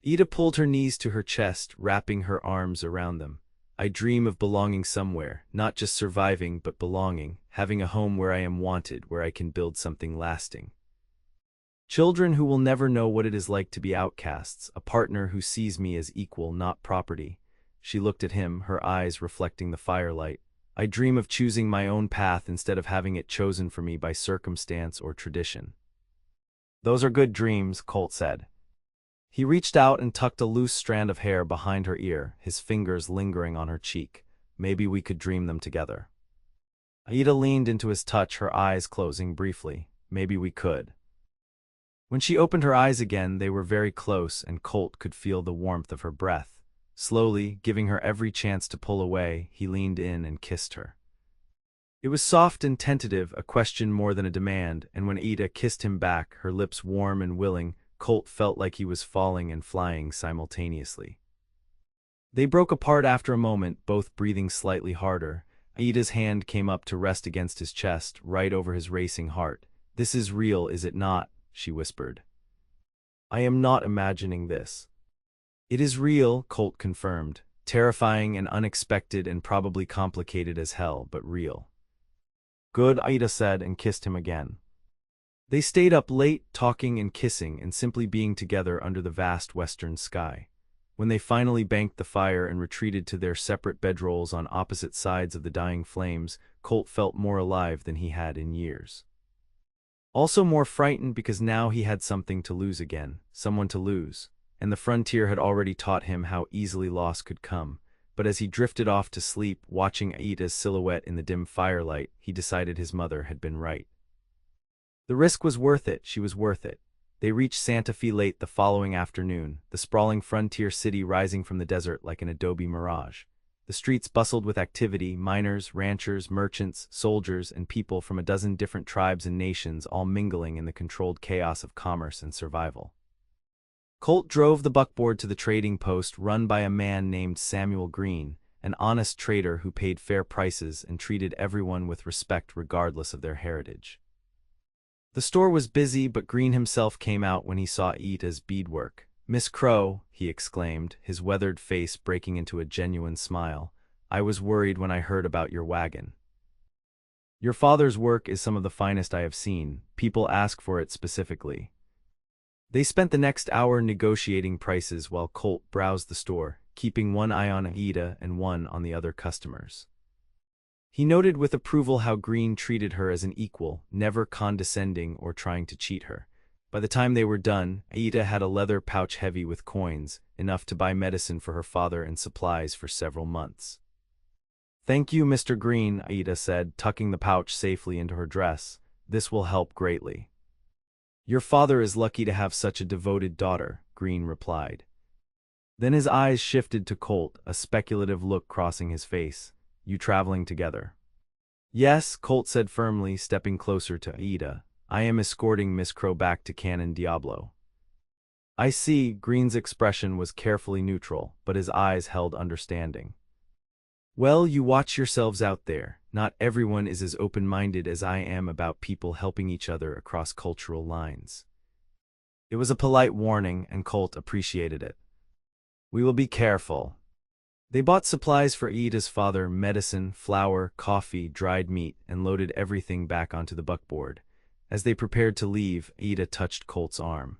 Ayita pulled her knees to her chest, wrapping her arms around them. "I dream of belonging somewhere, not just surviving but belonging, having a home where I am wanted, where I can build something lasting. Children who will never know what it is like to be outcasts, a partner who sees me as equal, not property." She looked at him, her eyes reflecting the firelight. "I dream of choosing my own path instead of having it chosen for me by circumstance or tradition." "Those are good dreams," Colt said. He reached out and tucked a loose strand of hair behind her ear, his fingers lingering on her cheek. "Maybe we could dream them together." Ayita leaned into his touch, her eyes closing briefly. "Maybe we could." When she opened her eyes again, they were very close, and Colt could feel the warmth of her breath. Slowly, giving her every chance to pull away, he leaned in and kissed her. It was soft and tentative, a question more than a demand, and when Ayita kissed him back, her lips warm and willing, Colt felt like he was falling and flying simultaneously. They broke apart after a moment, both breathing slightly harder. Ayita's hand came up to rest against his chest, right over his racing heart. "This is real, is it not?" she whispered. "I am not imagining this." "It is real," Colt confirmed. "Terrifying and unexpected and probably complicated as hell, but real." "Good," Ayita said and kissed him again. They stayed up late, talking and kissing and simply being together under the vast western sky. When they finally banked the fire and retreated to their separate bedrolls on opposite sides of the dying flames, Colt felt more alive than he had in years. Also more frightened because now he had something to lose again, someone to lose, and the frontier had already taught him how easily loss could come. But as he drifted off to sleep, watching Ayita's silhouette in the dim firelight, he decided his mother had been right. The risk was worth it, she was worth it. They reached Santa Fe late the following afternoon, the sprawling frontier city rising from the desert like an adobe mirage. The streets bustled with activity, miners, ranchers, merchants, soldiers, and people from a dozen different tribes and nations all mingling in the controlled chaos of commerce and survival. Colt drove the buckboard to the trading post run by a man named Samuel Green, an honest trader who paid fair prices and treated everyone with respect regardless of their heritage. The store was busy, but Green himself came out when he saw Ayita's beadwork. "Miss Crow," he exclaimed, his weathered face breaking into a genuine smile, "I was worried when I heard about your wagon. Your father's work is some of the finest I have seen. People ask for it specifically." They spent the next hour negotiating prices while Colt browsed the store, keeping one eye on Ayita and one on the other customers. He noted with approval how Green treated her as an equal, never condescending or trying to cheat her. By the time they were done, Ayita had a leather pouch heavy with coins, enough to buy medicine for her father and supplies for several months. "Thank you, Mr. Green," Ayita said, tucking the pouch safely into her dress. "This will help greatly." Your father is lucky to have such a devoted daughter, Green replied. Then his eyes shifted to Colt, a speculative look crossing his face. You traveling together? Yes, Colt said firmly, stepping closer to Ayita. I am escorting Miss Crow back to Canon Diablo. I see. Green's expression was carefully neutral, but his eyes held understanding. Well, you watch yourselves out there. Not everyone is as open-minded as I am about people helping each other across cultural lines. It was a polite warning, and Colt appreciated it. We will be careful. They bought supplies for Ayita's father, medicine, flour, coffee, dried meat, and loaded everything back onto the buckboard. As they prepared to leave, Ayita touched Colt's arm.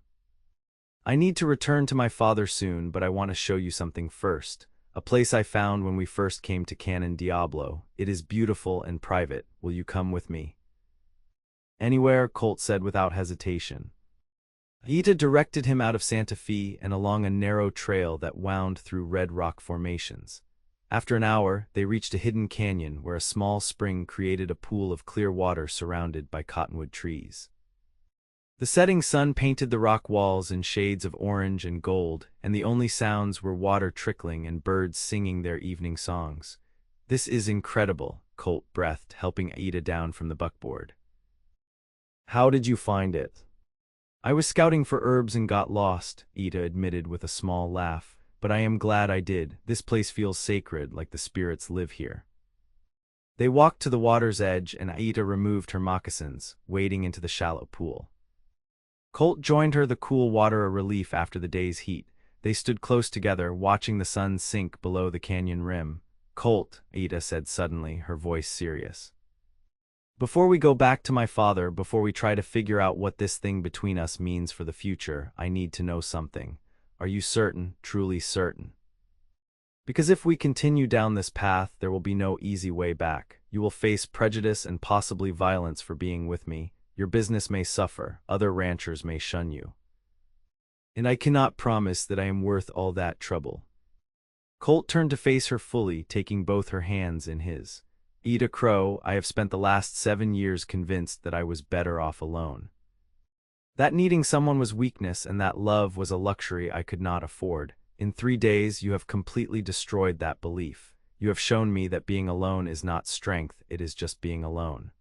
I need to return to my father soon, but I want to show you something first. A place I found when we first came to Canon Diablo. It is beautiful and private. Will you come with me? Anywhere, Colt said without hesitation. Ayita directed him out of Santa Fe and along a narrow trail that wound through red rock formations. After an hour, they reached a hidden canyon where a small spring created a pool of clear water surrounded by cottonwood trees. The setting sun painted the rock walls in shades of orange and gold, and the only sounds were water trickling and birds singing their evening songs. This is incredible, Colt breathed, helping Ayita down from the buckboard. How did you find it? I was scouting for herbs and got lost, Ayita admitted with a small laugh, but I am glad I did. This place feels sacred, like the spirits live here. They walked to the water's edge and Ayita removed her moccasins, wading into the shallow pool. Colt joined her, the cool water a relief after the day's heat. They stood close together, watching the sun sink below the canyon rim. Colt, Ayita said suddenly, her voice serious. Before we go back to my father, before we try to figure out what this thing between us means for the future, I need to know something. Are you certain, truly certain? Because if we continue down this path, there will be no easy way back. You will face prejudice and possibly violence for being with me. Your business may suffer, other ranchers may shun you. And I cannot promise that I am worth all that trouble. Colt turned to face her fully, taking both her hands in his. Ayita Crow, I have spent the last 7 years convinced that I was better off alone. That needing someone was weakness and that love was a luxury I could not afford. In 3 days you have completely destroyed that belief. You have shown me that being alone is not strength, it is just being alone.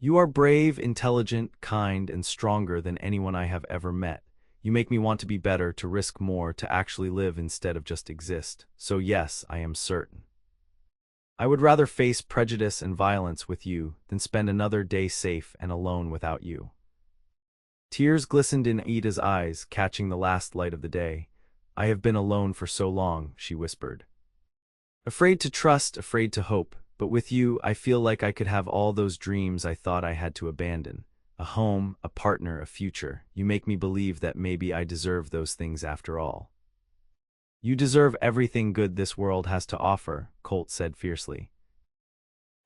You are brave, intelligent, kind, and stronger than anyone I have ever met. You make me want to be better, to risk more, to actually live instead of just exist. So yes, I am certain. I would rather face prejudice and violence with you than spend another day safe and alone without you. Tears glistened in Ayita's eyes, catching the last light of the day. I have been alone for so long, she whispered. Afraid to trust, afraid to hope. But with you, I feel like I could have all those dreams I thought I had to abandon. A home, a partner, a future. You make me believe that maybe I deserve those things after all. You deserve everything good this world has to offer, Colt said fiercely.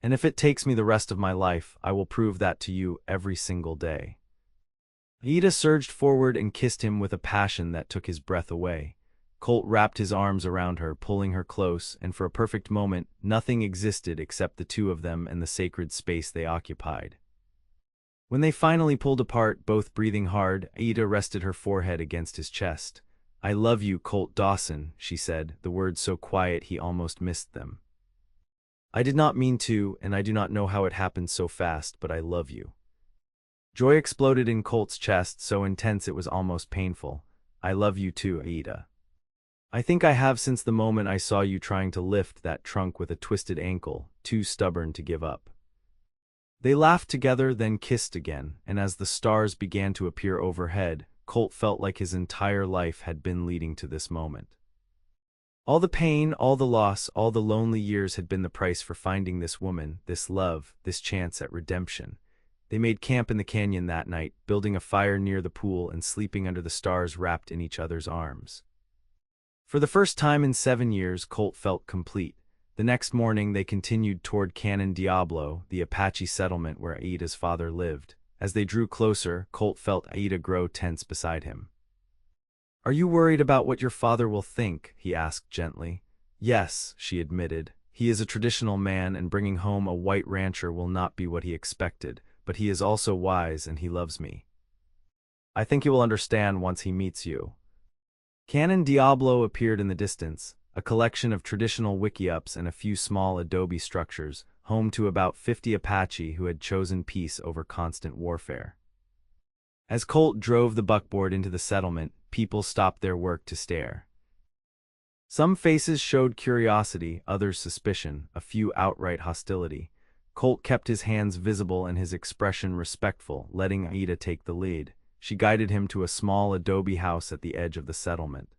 And if it takes me the rest of my life, I will prove that to you every single day. Ayita surged forward and kissed him with a passion that took his breath away. Colt wrapped his arms around her, pulling her close, and for a perfect moment, nothing existed except the two of them and the sacred space they occupied. When they finally pulled apart, both breathing hard, Ayita rested her forehead against his chest. I love you, Colt Dawson, she said, the words so quiet he almost missed them. I did not mean to, and I do not know how it happened so fast, but I love you. Joy exploded in Colt's chest, so intense it was almost painful. I love you too, Ayita. I think I have since the moment I saw you trying to lift that trunk with a twisted ankle, too stubborn to give up. They laughed together, then kissed again, and as the stars began to appear overhead, Colt felt like his entire life had been leading to this moment. All the pain, all the loss, all the lonely years had been the price for finding this woman, this love, this chance at redemption. They made camp in the canyon that night, building a fire near the pool and sleeping under the stars wrapped in each other's arms. For the first time in 7 years, Colt felt complete. The next morning, they continued toward Canon Diablo, the Apache settlement where Ayita's father lived. As they drew closer, Colt felt Ayita grow tense beside him. Are you worried about what your father will think? He asked gently. Yes, she admitted. He is a traditional man, and bringing home a white rancher will not be what he expected, but he is also wise and he loves me. I think he will understand once he meets you. Canon Diablo appeared in the distance, a collection of traditional wiki-ups and a few small adobe structures, home to about 50 Apache who had chosen peace over constant warfare. As Colt drove the buckboard into the settlement, people stopped their work to stare. Some faces showed curiosity, others suspicion, a few outright hostility. Colt kept his hands visible and his expression respectful, letting Ayita take the lead. She guided him to a small adobe house at the edge of the settlement.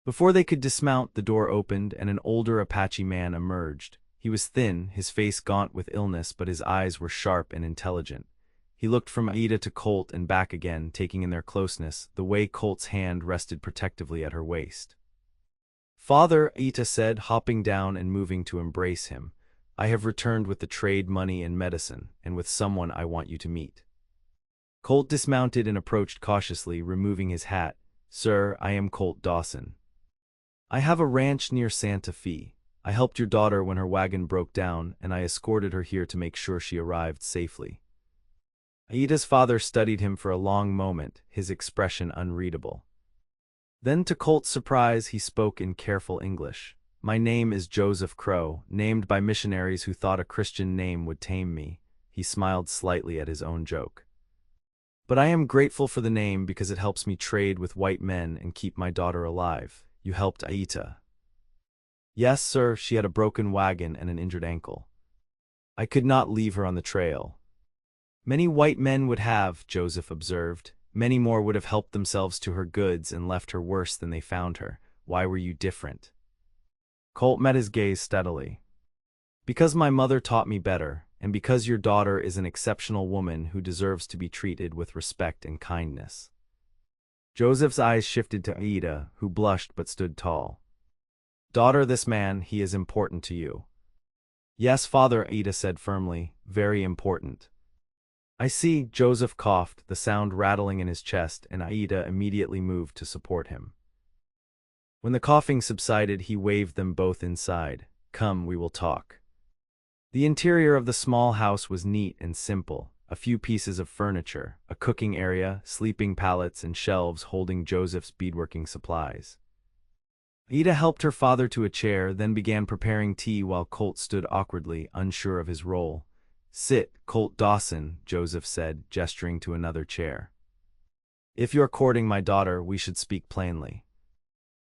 Before they could dismount, the door opened and an older Apache man emerged. He was thin, his face gaunt with illness, but his eyes were sharp and intelligent. He looked from Ayita to Colt and back again, taking in their closeness, the way Colt's hand rested protectively at her waist. "Father," Ayita said, hopping down and moving to embrace him, "I have returned with the trade money and medicine, and with someone I want you to meet." Colt dismounted and approached cautiously, removing his hat. "Sir, I am Colt Dawson. I have a ranch near Santa Fe. I helped your daughter when her wagon broke down, and I escorted her here to make sure she arrived safely." Ayita's father studied him for a long moment, his expression unreadable. Then, to Colt's surprise, he spoke in careful English. "My name is Joseph Crow, named by missionaries who thought a Christian name would tame me." He smiled slightly at his own joke. "But I am grateful for the name because it helps me trade with white men and keep my daughter alive. You helped Ayita." "Yes, sir, she had a broken wagon and an injured ankle. I could not leave her on the trail." "Many white men would have," Joseph observed. "Many more would have helped themselves to her goods and left her worse than they found her. Why were you different?" Colt met his gaze steadily. "Because my mother taught me better, and because your daughter is an exceptional woman who deserves to be treated with respect and kindness." Joseph's eyes shifted to Ayita, who blushed but stood tall. "Daughter, this man, he is important to you." "Yes, father," Ayita said firmly, "very important." "I see," Joseph coughed, the sound rattling in his chest, and Ayita immediately moved to support him. When the coughing subsided, he waved them both inside. "Come, we will talk." The interior of the small house was neat and simple. A few pieces of furniture, a cooking area, sleeping pallets, and shelves holding Joseph's beadworking supplies. Ayita helped her father to a chair, then began preparing tea while Colt stood awkwardly, unsure of his role. "Sit, Colt Dawson," Joseph said, gesturing to another chair. "If you're courting my daughter, we should speak plainly."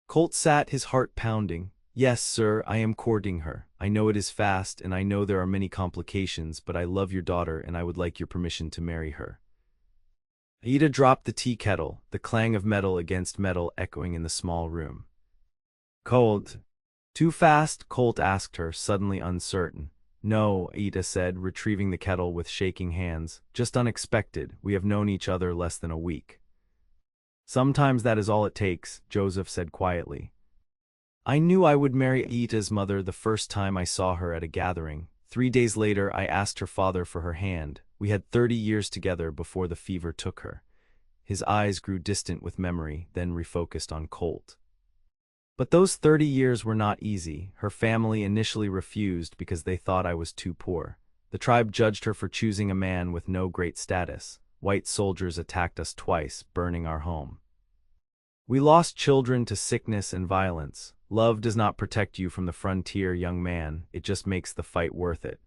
Colt sat, his heart pounding. "Yes, sir, I am courting her. I know it is fast, and I know there are many complications, but I love your daughter and I would like your permission to marry her." Ayita dropped the tea kettle, the clang of metal against metal echoing in the small room. "Colt, too fast?" Colt asked her, suddenly uncertain. "No," Ayita said, retrieving the kettle with shaking hands. "Just unexpected. We have known each other less than a week." "Sometimes that is all it takes," Joseph said quietly. "I knew I would marry Ayita's mother the first time I saw her at a gathering. 3 days later, I asked her father for her hand. We had 30 years together before the fever took her." His eyes grew distant with memory, then refocused on Colt. "But those 30 years were not easy. Her family initially refused because they thought I was too poor. The tribe judged her for choosing a man with no great status. White soldiers attacked us twice, burning our home. We lost children to sickness and violence. Love does not protect you from the frontier, young man. It just makes the fight worth it."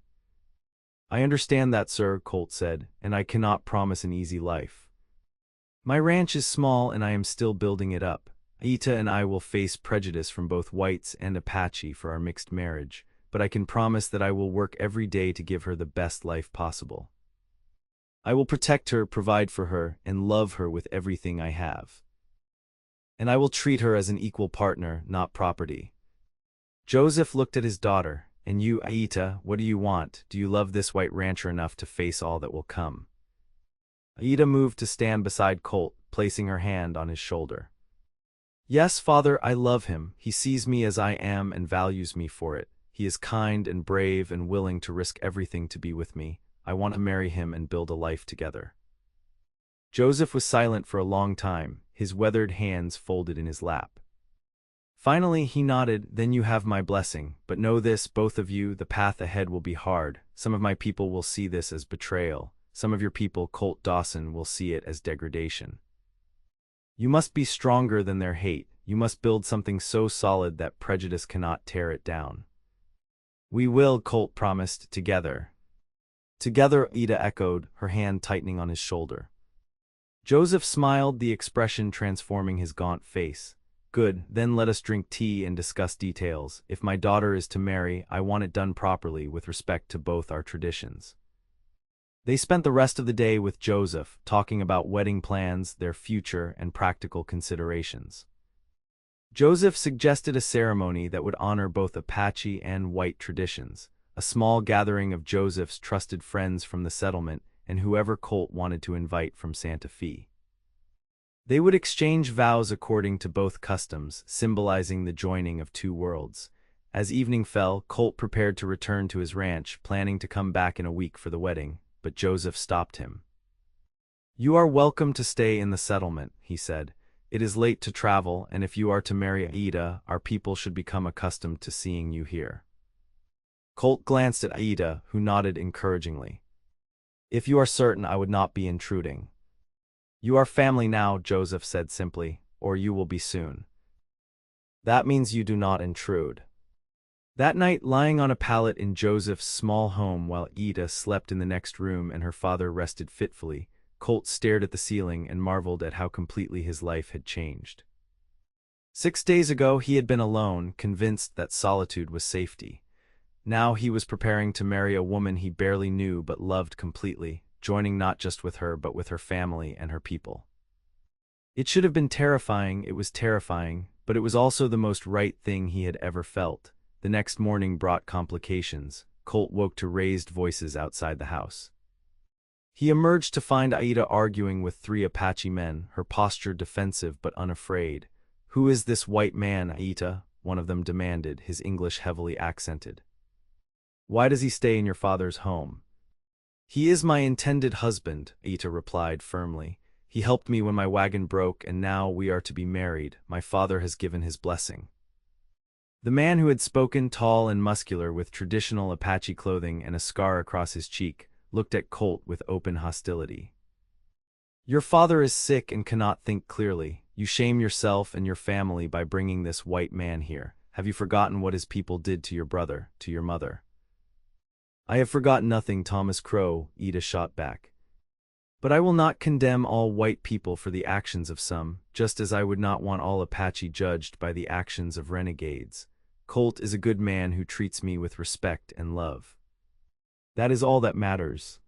"I understand that, sir," Colt said, "and I cannot promise an easy life. My ranch is small and I am still building it up. Ayita and I will face prejudice from both whites and Apache for our mixed marriage, but I can promise that I will work every day to give her the best life possible. I will protect her, provide for her, and love her with everything I have. And I will treat her as an equal partner, not property." Joseph looked at his daughter. "And you, Ayita, what do you want? Do you love this white rancher enough to face all that will come?" Ayita moved to stand beside Colt, placing her hand on his shoulder. "Yes, father, I love him. He sees me as I am and values me for it. He is kind and brave and willing to risk everything to be with me. I want to marry him and build a life together." Joseph was silent for a long time, his weathered hands folded in his lap. Finally, he nodded. "Then you have my blessing. But know this, both of you, the path ahead will be hard. Some of my people will see this as betrayal. some of your people, Colt Dawson, will see it as degradation. You must be stronger than their hate. You must build something so solid that prejudice cannot tear it down. We will, Colt promised, together. Together, Ayita echoed, her hand tightening on his shoulder. Joseph smiled, the expression transforming his gaunt face. Good, then let us drink tea and discuss details. If my daughter is to marry, I want it done properly with respect to both our traditions. They spent the rest of the day with Joseph, talking about wedding plans, their future, and practical considerations. Joseph suggested a ceremony that would honor both Apache and white traditions, a small gathering of Joseph's trusted friends from the settlement and whoever Colt wanted to invite from Santa Fe. They would exchange vows according to both customs, symbolizing the joining of two worlds. As evening fell, Colt prepared to return to his ranch, planning to come back in a week for the wedding, but Joseph stopped him. "You are welcome to stay in the settlement," he said. "It is late to travel, and if you are to marry Ayita, our people should become accustomed to seeing you here." Colt glanced at Ayita, who nodded encouragingly. "If you are certain, I would not be intruding." "You are family now," Joseph said simply, "or you will be soon." "That means you do not intrude." That night, lying on a pallet in Joseph's small home while Ayita slept in the next room and her father rested fitfully, Colt stared at the ceiling and marveled at how completely his life had changed. 6 days ago, he had been alone, convinced that solitude was safety. Now he was preparing to marry a woman he barely knew but loved completely, joining not just with her but with her family and her people. It should have been terrifying, it was terrifying, but it was also the most right thing he had ever felt. The next morning brought complications. Colt woke to raised voices outside the house. He emerged to find Ayita arguing with 3 Apache men, her posture defensive but unafraid. "Who is this white man, Ayita?" one of them demanded, his English heavily accented. "Why does he stay in your father's home?" "He is my intended husband," Ayita replied firmly. "He helped me when my wagon broke, and now we are to be married. My father has given his blessing." The man who had spoken, tall and muscular with traditional Apache clothing and a scar across his cheek, looked at Colt with open hostility. "Your father is sick and cannot think clearly. You shame yourself and your family by bringing this white man here. Have you forgotten what his people did to your brother, to your mother?" "I have forgotten nothing, Thomas Crow," Ayita shot back. "But I will not condemn all white people for the actions of some, just as I would not want all Apache judged by the actions of renegades. Colt is a good man who treats me with respect and love. That is all that matters."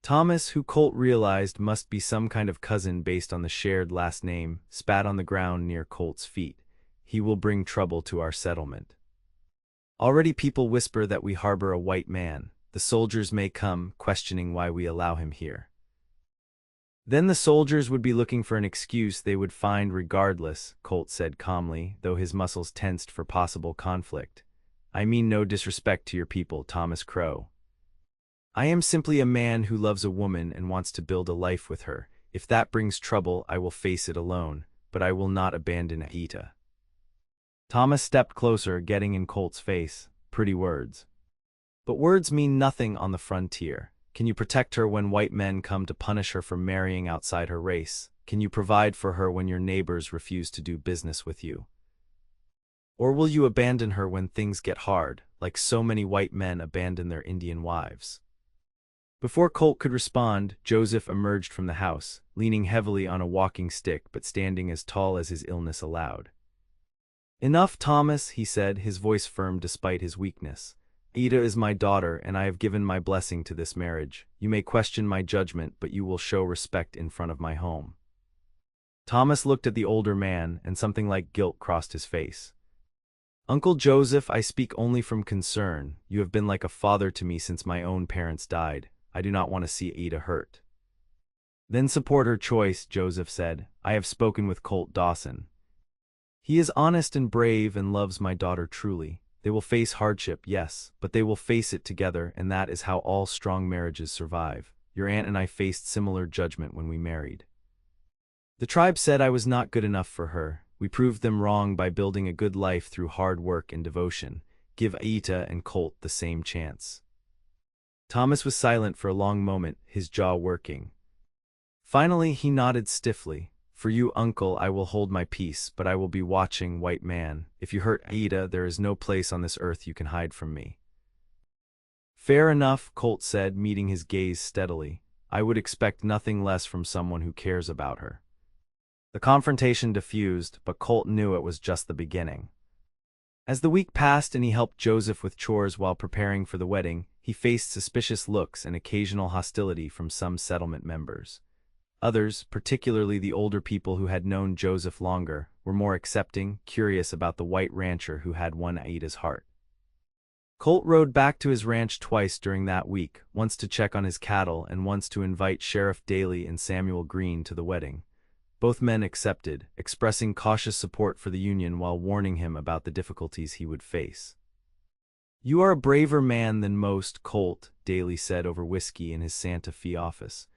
Thomas, who Colt realized must be some kind of cousin based on the shared last name, spat on the ground near Colt's feet. "He will bring trouble to our settlement. Already people whisper that we harbor a white man. The soldiers may come, questioning why we allow him here. Then the soldiers would be looking for an excuse they would find regardless," Colt said calmly, though his muscles tensed for possible conflict. "I mean no disrespect to your people, Thomas Crow. I am simply a man who loves a woman and wants to build a life with her. If that brings trouble, I will face it alone, but I will not abandon Ayita." Thomas stepped closer, getting in Colt's face. "Pretty words. But words mean nothing on the frontier. Can you protect her when white men come to punish her for marrying outside her race? Can you provide for her when your neighbors refuse to do business with you? Or will you abandon her when things get hard, like so many white men abandon their Indian wives?" Before Colt could respond, Joseph emerged from the house, leaning heavily on a walking stick but standing as tall as his illness allowed. "Enough, Thomas," he said, his voice firm despite his weakness. "Ayita is my daughter, and I have given my blessing to this marriage. You may question my judgment, but you will show respect in front of my home." Thomas looked at the older man, and something like guilt crossed his face. "Uncle Joseph, I speak only from concern. You have been like a father to me since my own parents died. I do not want to see Ayita hurt." "Then support her choice," Joseph said. "I have spoken with Colt Dawson. He is honest and brave and loves my daughter truly. They will face hardship, yes, but they will face it together, and that is how all strong marriages survive. Your aunt and I faced similar judgment when we married. The tribe said I was not good enough for her. We proved them wrong by building a good life through hard work and devotion. Give Ayita and Colt the same chance." Thomas was silent for a long moment, his jaw working. Finally, he nodded stiffly. For you, uncle, I will hold my peace, but I will be watching, white man. If you hurt Ayita, there is no place on this earth you can hide from me. Fair enough, Colt said, meeting his gaze steadily. I would expect nothing less from someone who cares about her. The confrontation diffused, but Colt knew it was just the beginning. As the week passed and he helped Joseph with chores while preparing for the wedding, he faced suspicious looks and occasional hostility from some settlement members. Others, particularly the older people who had known Joseph longer, were more accepting, curious about the white rancher who had won Ayita's heart. Colt rode back to his ranch twice during that week, once to check on his cattle and once to invite Sheriff Daly and Samuel Green to the wedding. Both men accepted, expressing cautious support for the union while warning him about the difficulties he would face. You are a braver man than most, Colt, Daly said over whiskey in his Santa Fe office.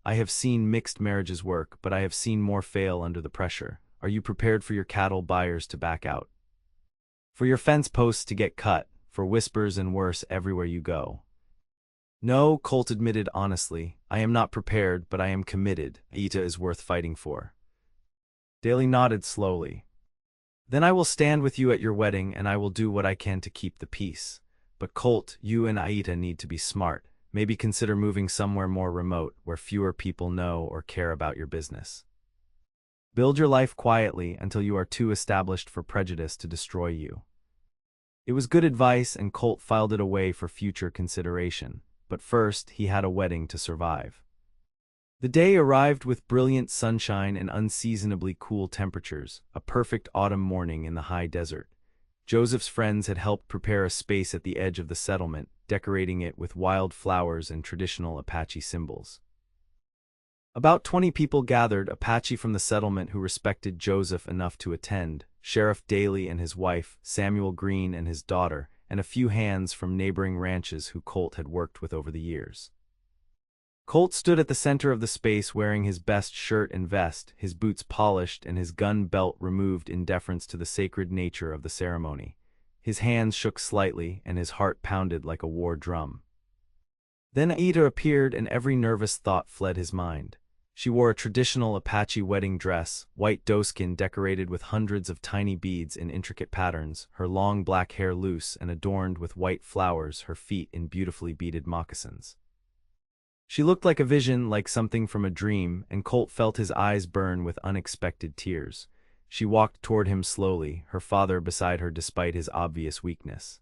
I have seen mixed marriages work, but I have seen more fail under the pressure. Are you prepared for your cattle buyers to back out? For your fence posts to get cut? For whispers and worse everywhere you go? No, Colt admitted honestly. I am not prepared, but I am committed. Ayita is worth fighting for. Daly nodded slowly. Then I will stand with you at your wedding and I will do what I can to keep the peace. But Colt, you and Ayita need to be smart. Maybe consider moving somewhere more remote, where fewer people know or care about your business. Build your life quietly until you are too established for prejudice to destroy you. It was good advice and Colt filed it away for future consideration, but first he had a wedding to survive. The day arrived with brilliant sunshine and unseasonably cool temperatures, a perfect autumn morning in the high desert. Joseph's friends had helped prepare a space at the edge of the settlement, decorating it with wild flowers and traditional Apache symbols. About 20 people gathered, Apache from the settlement who respected Joseph enough to attend, Sheriff Daly and his wife, Samuel Green and his daughter, and a few hands from neighboring ranches who Colt had worked with over the years. Colt stood at the center of the space wearing his best shirt and vest, his boots polished and his gun belt removed in deference to the sacred nature of the ceremony. His hands shook slightly and his heart pounded like a war drum. Then Ayita appeared and every nervous thought fled his mind. She wore a traditional Apache wedding dress, white doeskin decorated with hundreds of tiny beads in intricate patterns, her long black hair loose and adorned with white flowers, her feet in beautifully beaded moccasins. She looked like a vision, like something from a dream, and Colt felt his eyes burn with unexpected tears. She walked toward him slowly, her father beside her despite his obvious weakness.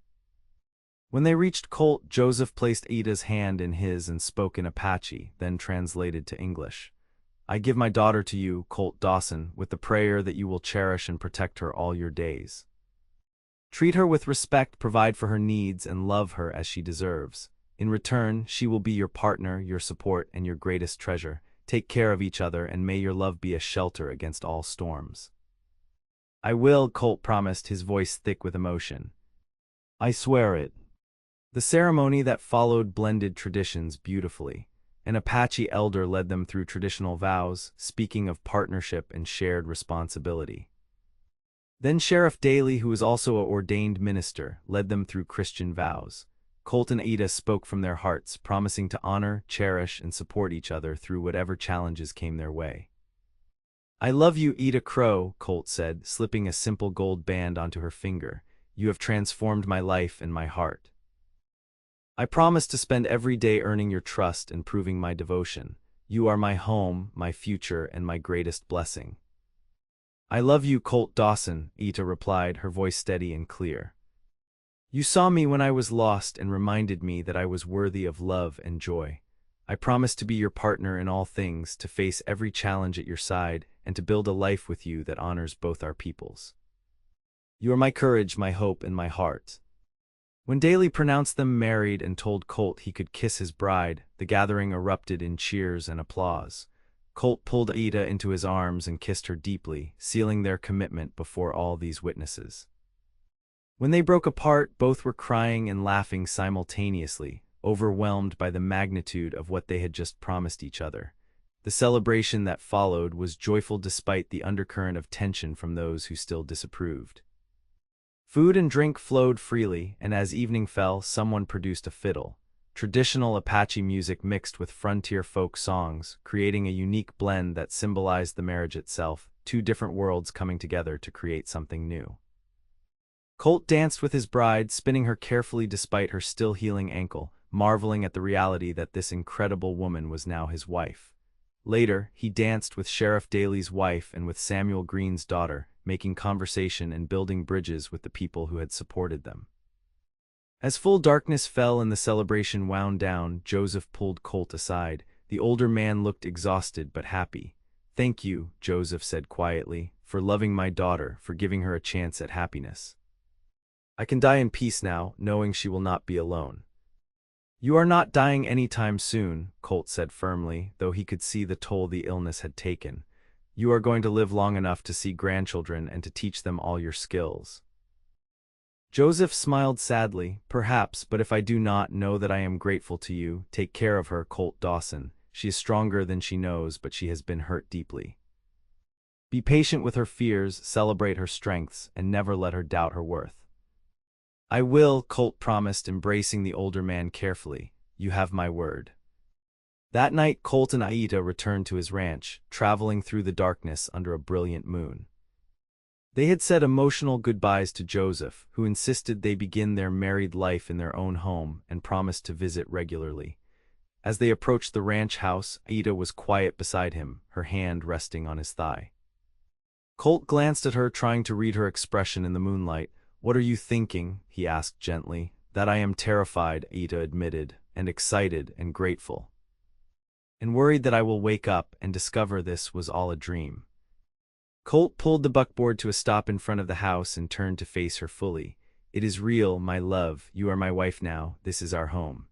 When they reached Colt, Joseph placed Ayita's hand in his and spoke in Apache, then translated to English. I give my daughter to you, Colt Dawson, with the prayer that you will cherish and protect her all your days. Treat her with respect, provide for her needs, and love her as she deserves. In return, she will be your partner, your support, and your greatest treasure. Take care of each other, and may your love be a shelter against all storms. I will, Colt promised, his voice thick with emotion. I swear it. The ceremony that followed blended traditions beautifully. An Apache elder led them through traditional vows, speaking of partnership and shared responsibility. Then Sheriff Daly, who was also an ordained minister, led them through Christian vows. Colt and Ayita spoke from their hearts, promising to honor, cherish, and support each other through whatever challenges came their way. I love you, Ayita Crow, Colt said, slipping a simple gold band onto her finger. You have transformed my life and my heart. I promise to spend every day earning your trust and proving my devotion. You are my home, my future, and my greatest blessing. I love you, Colt Dawson, Ayita replied, her voice steady and clear. You saw me when I was lost and reminded me that I was worthy of love and joy. I promise to be your partner in all things, to face every challenge at your side, and to build a life with you that honors both our peoples. You are my courage, my hope, and my heart. When Daly pronounced them married and told Colt he could kiss his bride, the gathering erupted in cheers and applause. Colt pulled Ayita into his arms and kissed her deeply, sealing their commitment before all these witnesses. When they broke apart, both were crying and laughing simultaneously, overwhelmed by the magnitude of what they had just promised each other. The celebration that followed was joyful despite the undercurrent of tension from those who still disapproved. Food and drink flowed freely, and as evening fell, someone produced a fiddle. traditional Apache music mixed with frontier folk songs, creating a unique blend that symbolized the marriage itself, two different worlds coming together to create something new. Colt danced with his bride, spinning her carefully despite her still healing ankle, marveling at the reality that this incredible woman was now his wife. Later, he danced with Sheriff Daly's wife and with Samuel Green's daughter, making conversation and building bridges with the people who had supported them. As full darkness fell and the celebration wound down, Joseph pulled Colt aside. The older man looked exhausted but happy. "Thank you," Joseph said quietly, "for loving my daughter, for giving her a chance at happiness. I can die in peace now, knowing she will not be alone." "You are not dying any time soon," Colt said firmly, though he could see the toll the illness had taken. "You are going to live long enough to see grandchildren and to teach them all your skills." Joseph smiled sadly. "Perhaps, but if I do not, know that I am grateful to you. Take care of her, Colt Dawson. She is stronger than she knows, but she has been hurt deeply. Be patient with her fears, celebrate her strengths, and never let her doubt her worth." "I will," Colt promised, embracing the older man carefully. "You have my word." That night, Colt and Ayita returned to his ranch, traveling through the darkness under a brilliant moon. They had said emotional goodbyes to Joseph, who insisted they begin their married life in their own home and promised to visit regularly. As they approached the ranch house, Ayita was quiet beside him, her hand resting on his thigh. Colt glanced at her, trying to read her expression in the moonlight. "What are you thinking?" he asked gently. "That I am terrified," Ayita admitted, "and excited and grateful. And worried that I will wake up and discover this was all a dream." Colt pulled the buckboard to a stop in front of the house and turned to face her fully. "It is real, my love. You are my wife now. This is our home.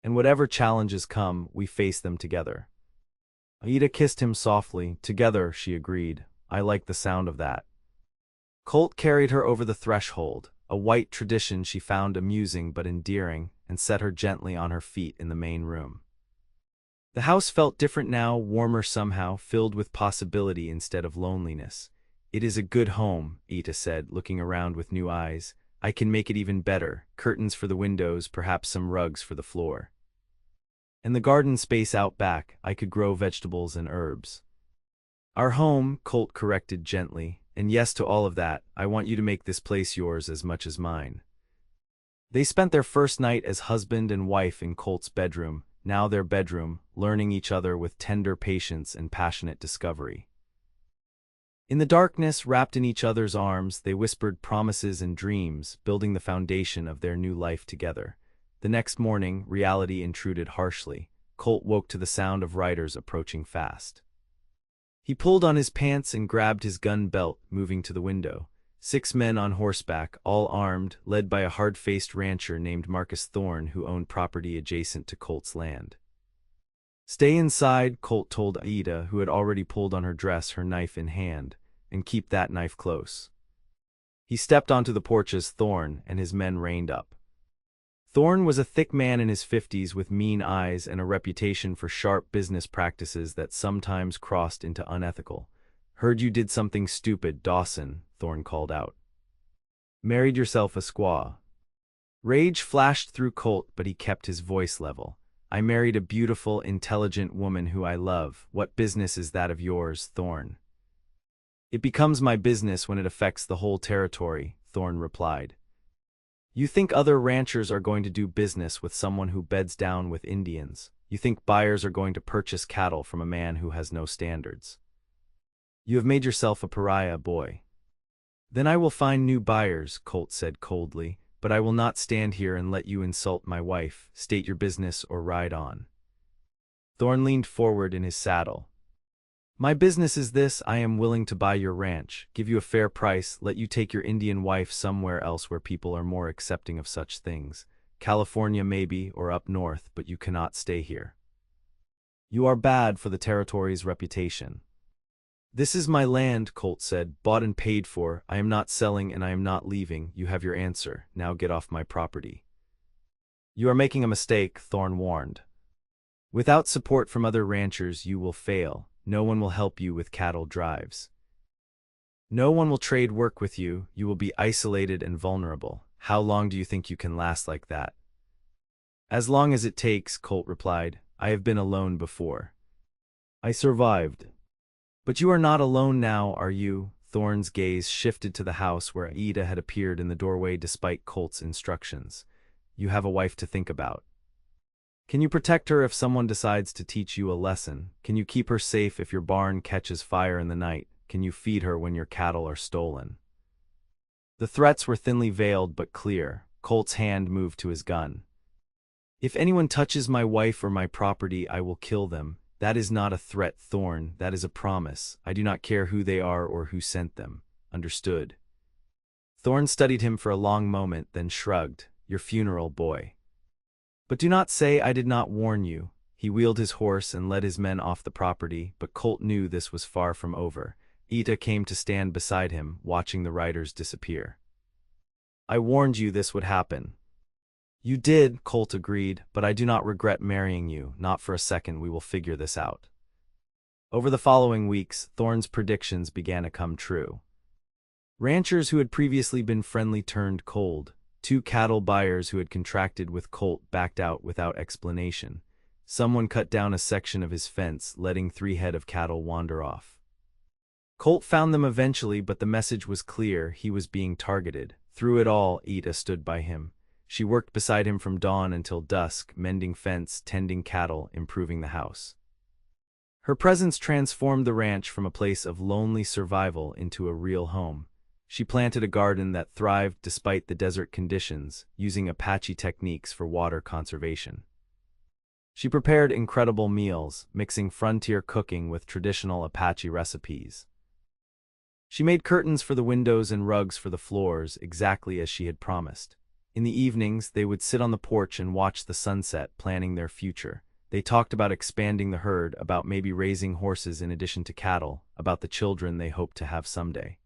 And whatever challenges come, we face them together." Ayita kissed him softly. "Together," she agreed. "I like the sound of that." Colt carried her over the threshold, a white tradition she found amusing but endearing, and set her gently on her feet in the main room. The house felt different now, warmer somehow, filled with possibility instead of loneliness. "It is a good home," Ayita said, looking around with new eyes. "I can make it even better. Curtains for the windows, perhaps some rugs for the floor. And the garden space out back, I could grow vegetables and herbs." "Our home," Colt corrected gently. "And yes to all of that. I want you to make this place yours as much as mine." They spent their first night as husband and wife in Colt's bedroom, now their bedroom, learning each other with tender patience and passionate discovery. In the darkness, wrapped in each other's arms, they whispered promises and dreams, building the foundation of their new life together. The next morning, reality intruded harshly. Colt woke to the sound of riders approaching fast. He pulled on his pants and grabbed his gun belt, moving to the window. 6 men on horseback, all armed, led by a hard-faced rancher named Marcus Thorne who owned property adjacent to Colt's land. "Stay inside," Colt told Ayita, who had already pulled on her dress, her knife in hand, "and keep that knife close." He stepped onto the porch as Thorne and his men reined up. Thorne was a thick man in his 50s with mean eyes and a reputation for sharp business practices that sometimes crossed into unethical. "Heard you did something stupid, Dawson," Thorne called out. "Married yourself a squaw." Rage flashed through Colt, but he kept his voice level. "I married a beautiful, intelligent woman who I love. What business is that of yours, Thorne?" "It becomes my business when it affects the whole territory," Thorne replied. "You think other ranchers are going to do business with someone who beds down with Indians. You think buyers are going to purchase cattle from a man who has no standards. You have made yourself a pariah, boy." "Then I will find new buyers," Colt said coldly, "but I will not stand here and let you insult my wife. State your business or ride on." Thorne leaned forward in his saddle. "My business is this: I am willing to buy your ranch, give you a fair price, let you take your Indian wife somewhere else where people are more accepting of such things. California maybe, or up north, but you cannot stay here. You are bad for the territory's reputation." "This is my land," Colt said, "bought and paid for. I am not selling and I am not leaving. You have your answer. Now get off my property." "You are making a mistake," Thorne warned. "Without support from other ranchers, you will fail. No one will help you with cattle drives. No one will trade work with you. You will be isolated and vulnerable. How long do you think you can last like that?" As long as it takes, Colt replied. I have been alone before. I survived. But you are not alone now, are you? Thorne's gaze shifted to the house where Ayita had appeared in the doorway despite Colt's instructions. You have a wife to think about. Can you protect her if someone decides to teach you a lesson? Can you keep her safe if your barn catches fire in the night? Can you feed her when your cattle are stolen? The threats were thinly veiled but clear. Colt's hand moved to his gun. If anyone touches my wife or my property, I will kill them. That is not a threat, Thorne. That is a promise. I do not care who they are or who sent them. Understood? Thorne studied him for a long moment, then shrugged. Your funeral, boy. But do not say I did not warn you. He wheeled his horse and led his men off the property, but Colt knew this was far from over. Ayita came to stand beside him, watching the riders disappear. I warned you this would happen. You did, Colt agreed, but I do not regret marrying you. Not for a second. We will figure this out. Over the following weeks, Thorne's predictions began to come true. Ranchers who had previously been friendly turned cold. 2 cattle buyers who had contracted with Colt backed out without explanation. Someone cut down a section of his fence, letting 3 head of cattle wander off. Colt found them eventually, but the message was clear. He was being targeted. Through it all, Ayita stood by him. She worked beside him from dawn until dusk, mending fence, tending cattle, improving the house. Her presence transformed the ranch from a place of lonely survival into a real home. She planted a garden that thrived despite the desert conditions, using Apache techniques for water conservation. She prepared incredible meals, mixing frontier cooking with traditional Apache recipes. She made curtains for the windows and rugs for the floors, exactly as she had promised. In the evenings, they would sit on the porch and watch the sunset, planning their future. They talked about expanding the herd, about maybe raising horses in addition to cattle, about the children they hoped to have someday.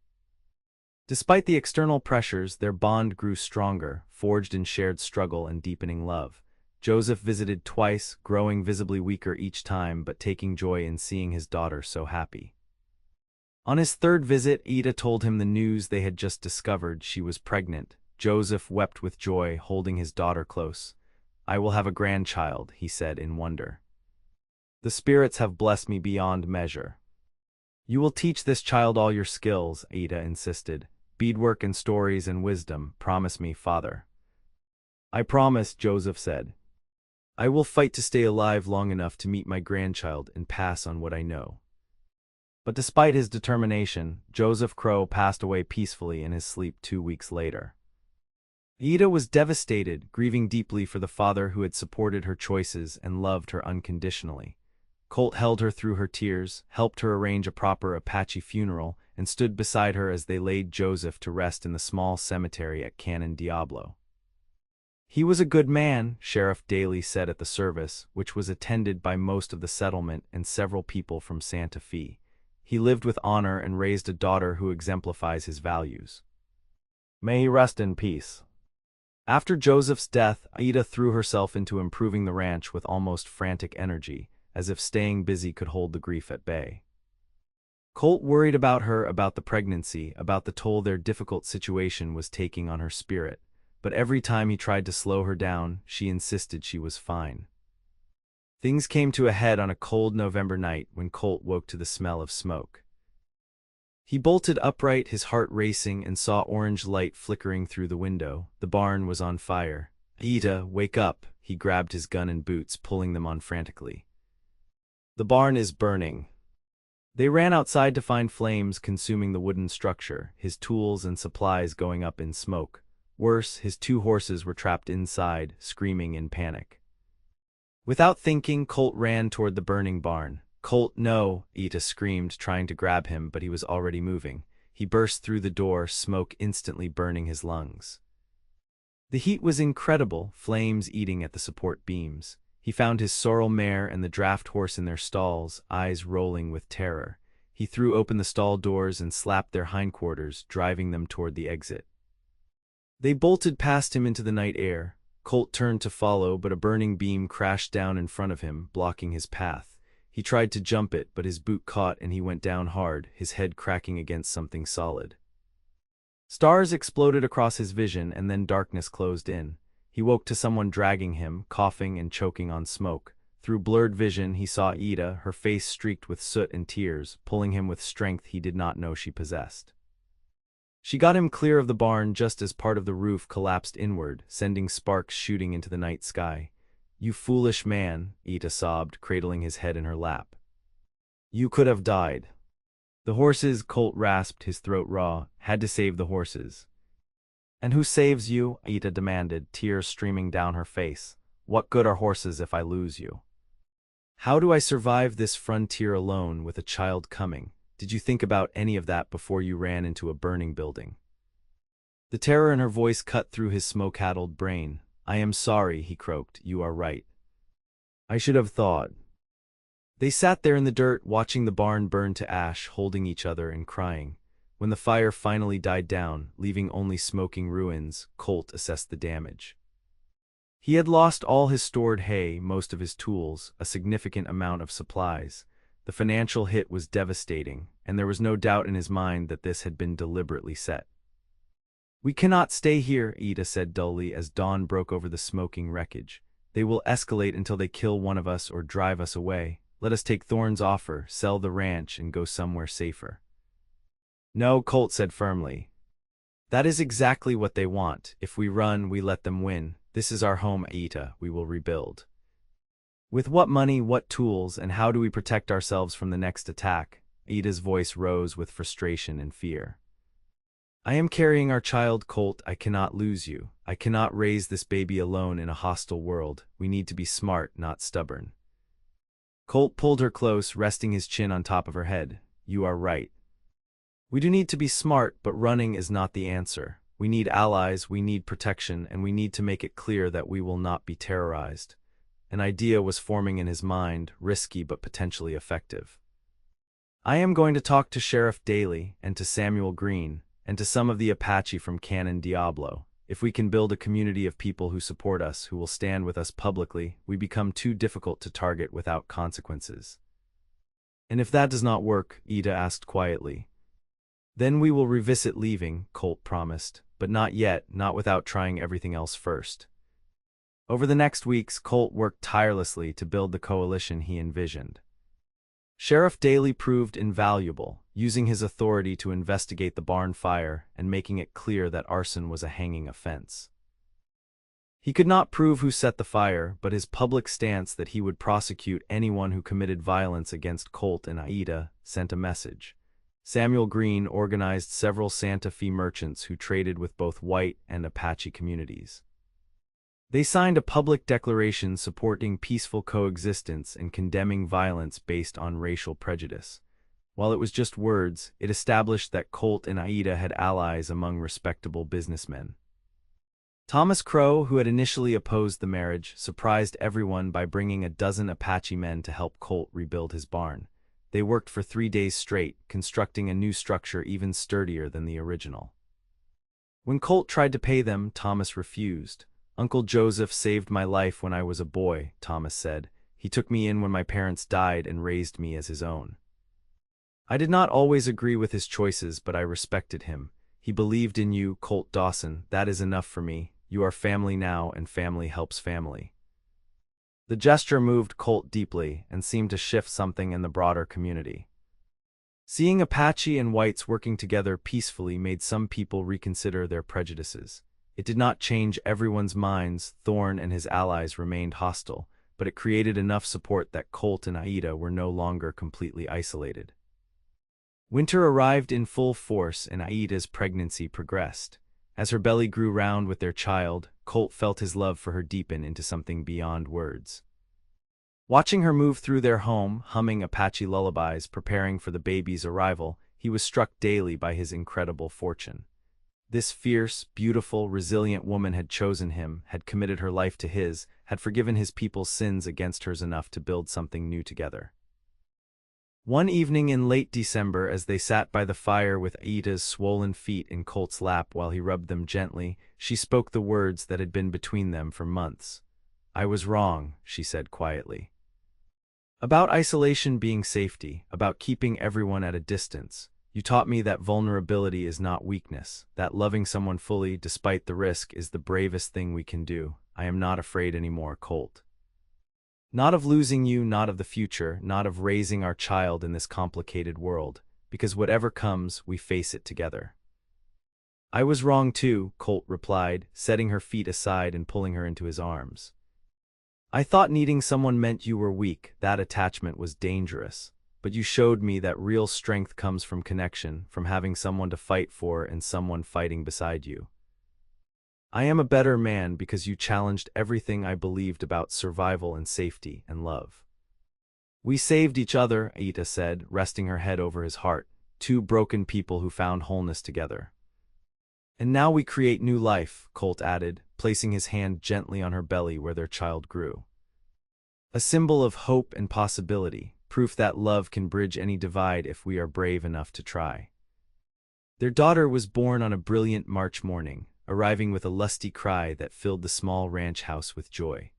Despite the external pressures, their bond grew stronger, forged in shared struggle and deepening love. Joseph visited twice, growing visibly weaker each time but taking joy in seeing his daughter so happy. On his 3rd visit, Ayita told him the news they had just discovered. She was pregnant. Joseph wept with joy, holding his daughter close. I will have a grandchild, he said in wonder. The spirits have blessed me beyond measure. You will teach this child all your skills, Ayita insisted. Beadwork and stories and wisdom. Promise me, father. I promise, Joseph said. I will fight to stay alive long enough to meet my grandchild and pass on what I know. But despite his determination, Joseph Crow passed away peacefully in his sleep 2 weeks later. Ayita was devastated, grieving deeply for the father who had supported her choices and loved her unconditionally. Colt held her through her tears, helped her arrange a proper Apache funeral, and stood beside her as they laid Joseph to rest in the small cemetery at Cannon Diablo. He was a good man, Sheriff Daly said at the service, which was attended by most of the settlement and several people from Santa Fe. He lived with honor and raised a daughter who exemplifies his values. May he rest in peace. After Joseph's death, Ayita threw herself into improving the ranch with almost frantic energy, as if staying busy could hold the grief at bay. Colt worried about her, about the pregnancy, about the toll their difficult situation was taking on her spirit, but every time he tried to slow her down, she insisted she was fine. Things came to a head on a cold November night when Colt woke to the smell of smoke. He bolted upright, his heart racing, and saw orange light flickering through the window. The barn was on fire. Ayita, wake up! He grabbed his gun and boots, pulling them on frantically. The barn is burning. They ran outside to find flames consuming the wooden structure, his tools and supplies going up in smoke. Worse, his 2 horses were trapped inside, screaming in panic. Without thinking, Colt ran toward the burning barn. Colt, no! Ayita screamed, trying to grab him, but he was already moving. He burst through the door, smoke instantly burning his lungs. The heat was incredible, flames eating at the support beams. He found his sorrel mare and the draft horse in their stalls, eyes rolling with terror. He threw open the stall doors and slapped their hindquarters, driving them toward the exit. They bolted past him into the night air. Colt turned to follow, but a burning beam crashed down in front of him, blocking his path. He tried to jump it, but his boot caught and he went down hard, his head cracking against something solid. Stars exploded across his vision and then darkness closed in. He woke to someone dragging him, coughing and choking on smoke. Through blurred vision, he saw Ayita, her face streaked with soot and tears, pulling him with strength he did not know she possessed. She got him clear of the barn just as part of the roof collapsed inward, sending sparks shooting into the night sky. "You foolish man," Ayita sobbed, cradling his head in her lap. "You could have died." "The horses," Colt rasped, his throat raw, "had to save the horses." "And who saves you?" Ayita demanded, tears streaming down her face. "What good are horses if I lose you? How do I survive this frontier alone with a child coming? Did you think about any of that before you ran into a burning building?" The terror in her voice cut through his smoke-addled brain. "I am sorry," he croaked. "You are right. I should have thought." They sat there in the dirt, watching the barn burn to ash, holding each other and crying. When the fire finally died down, leaving only smoking ruins, Colt assessed the damage. He had lost all his stored hay, most of his tools, a significant amount of supplies. The financial hit was devastating, and there was no doubt in his mind that this had been deliberately set. "We cannot stay here," Ayita said dully as dawn broke over the smoking wreckage. "They will escalate until they kill one of us or drive us away. Let us take Thorne's offer, sell the ranch, and go somewhere safer." "No," Colt said firmly. "That is exactly what they want. If we run, we let them win. This is our home, Ayita. We will rebuild." "With what money, what tools, and how do we protect ourselves from the next attack?" Ayita's voice rose with frustration and fear. "I am carrying our child, Colt. I cannot lose you. I cannot raise this baby alone in a hostile world. We need to be smart, not stubborn." Colt pulled her close, resting his chin on top of her head. "You are right. We do need to be smart, but running is not the answer. We need allies, we need protection, and we need to make it clear that we will not be terrorized." An idea was forming in his mind, risky but potentially effective. "I am going to talk to Sheriff Daly, and to Samuel Green, and to some of the Apache from Cannon Diablo. If we can build a community of people who support us, who will stand with us publicly, we become too difficult to target without consequences." "And if that does not work?" Ayita asked quietly. "Then we will revisit leaving," Colt promised. "But not yet, not without trying everything else first." Over the next weeks, Colt worked tirelessly to build the coalition he envisioned. Sheriff Daly proved invaluable, using his authority to investigate the barn fire and making it clear that arson was a hanging offense. He could not prove who set the fire, but his public stance that he would prosecute anyone who committed violence against Colt and Ayita sent a message. Samuel Green organized several Santa Fe merchants who traded with both white and Apache communities. They signed a public declaration supporting peaceful coexistence and condemning violence based on racial prejudice. While it was just words, it established that Colt and Ayita had allies among respectable businessmen. Thomas Crow, who had initially opposed the marriage, surprised everyone by bringing a dozen Apache men to help Colt rebuild his barn. They worked for 3 days straight, constructing a new structure even sturdier than the original. When Colt tried to pay them, Thomas refused. "Uncle Joseph saved my life when I was a boy," Thomas said. "He took me in when my parents died and raised me as his own. I did not always agree with his choices, but I respected him. He believed in you, Colt Dawson. That is enough for me. You are family now, and family helps family." The gesture moved Colt deeply and seemed to shift something in the broader community. Seeing Apache and whites working together peacefully made some people reconsider their prejudices. It did not change everyone's minds. Thorne and his allies remained hostile, but it created enough support that Colt and Ayita were no longer completely isolated. Winter arrived in full force and Ayita's pregnancy progressed. As her belly grew round with their child, Colt felt his love for her deepen into something beyond words. Watching her move through their home, humming Apache lullabies, preparing for the baby's arrival, he was struck daily by his incredible fortune. This fierce, beautiful, resilient woman had chosen him, had committed her life to his, had forgiven his people's sins against hers enough to build something new together. One evening in late December, as they sat by the fire with Ayita's swollen feet in Colt's lap while he rubbed them gently, she spoke the words that had been between them for months. "I was wrong," she said quietly. "About isolation being safety, about keeping everyone at a distance. You taught me that vulnerability is not weakness, that loving someone fully, despite the risk, is the bravest thing we can do. I am not afraid anymore, Colt. Not of losing you, not of the future, not of raising our child in this complicated world, because whatever comes, we face it together. I was wrong too, Colt replied, setting her feet aside and pulling her into his arms. I thought needing someone meant you were weak, that attachment was dangerous. But you showed me that real strength comes from connection, from having someone to fight for and someone fighting beside you. I am a better man because you challenged everything I believed about survival and safety and love. We saved each other, Ayita said, resting her head over his heart, two broken people who found wholeness together. And now we create new life, Colt added, placing his hand gently on her belly where their child grew. A symbol of hope and possibility, proof that love can bridge any divide if we are brave enough to try. Their daughter was born on a brilliant March morning, arriving with a lusty cry that filled the small ranch house with joy.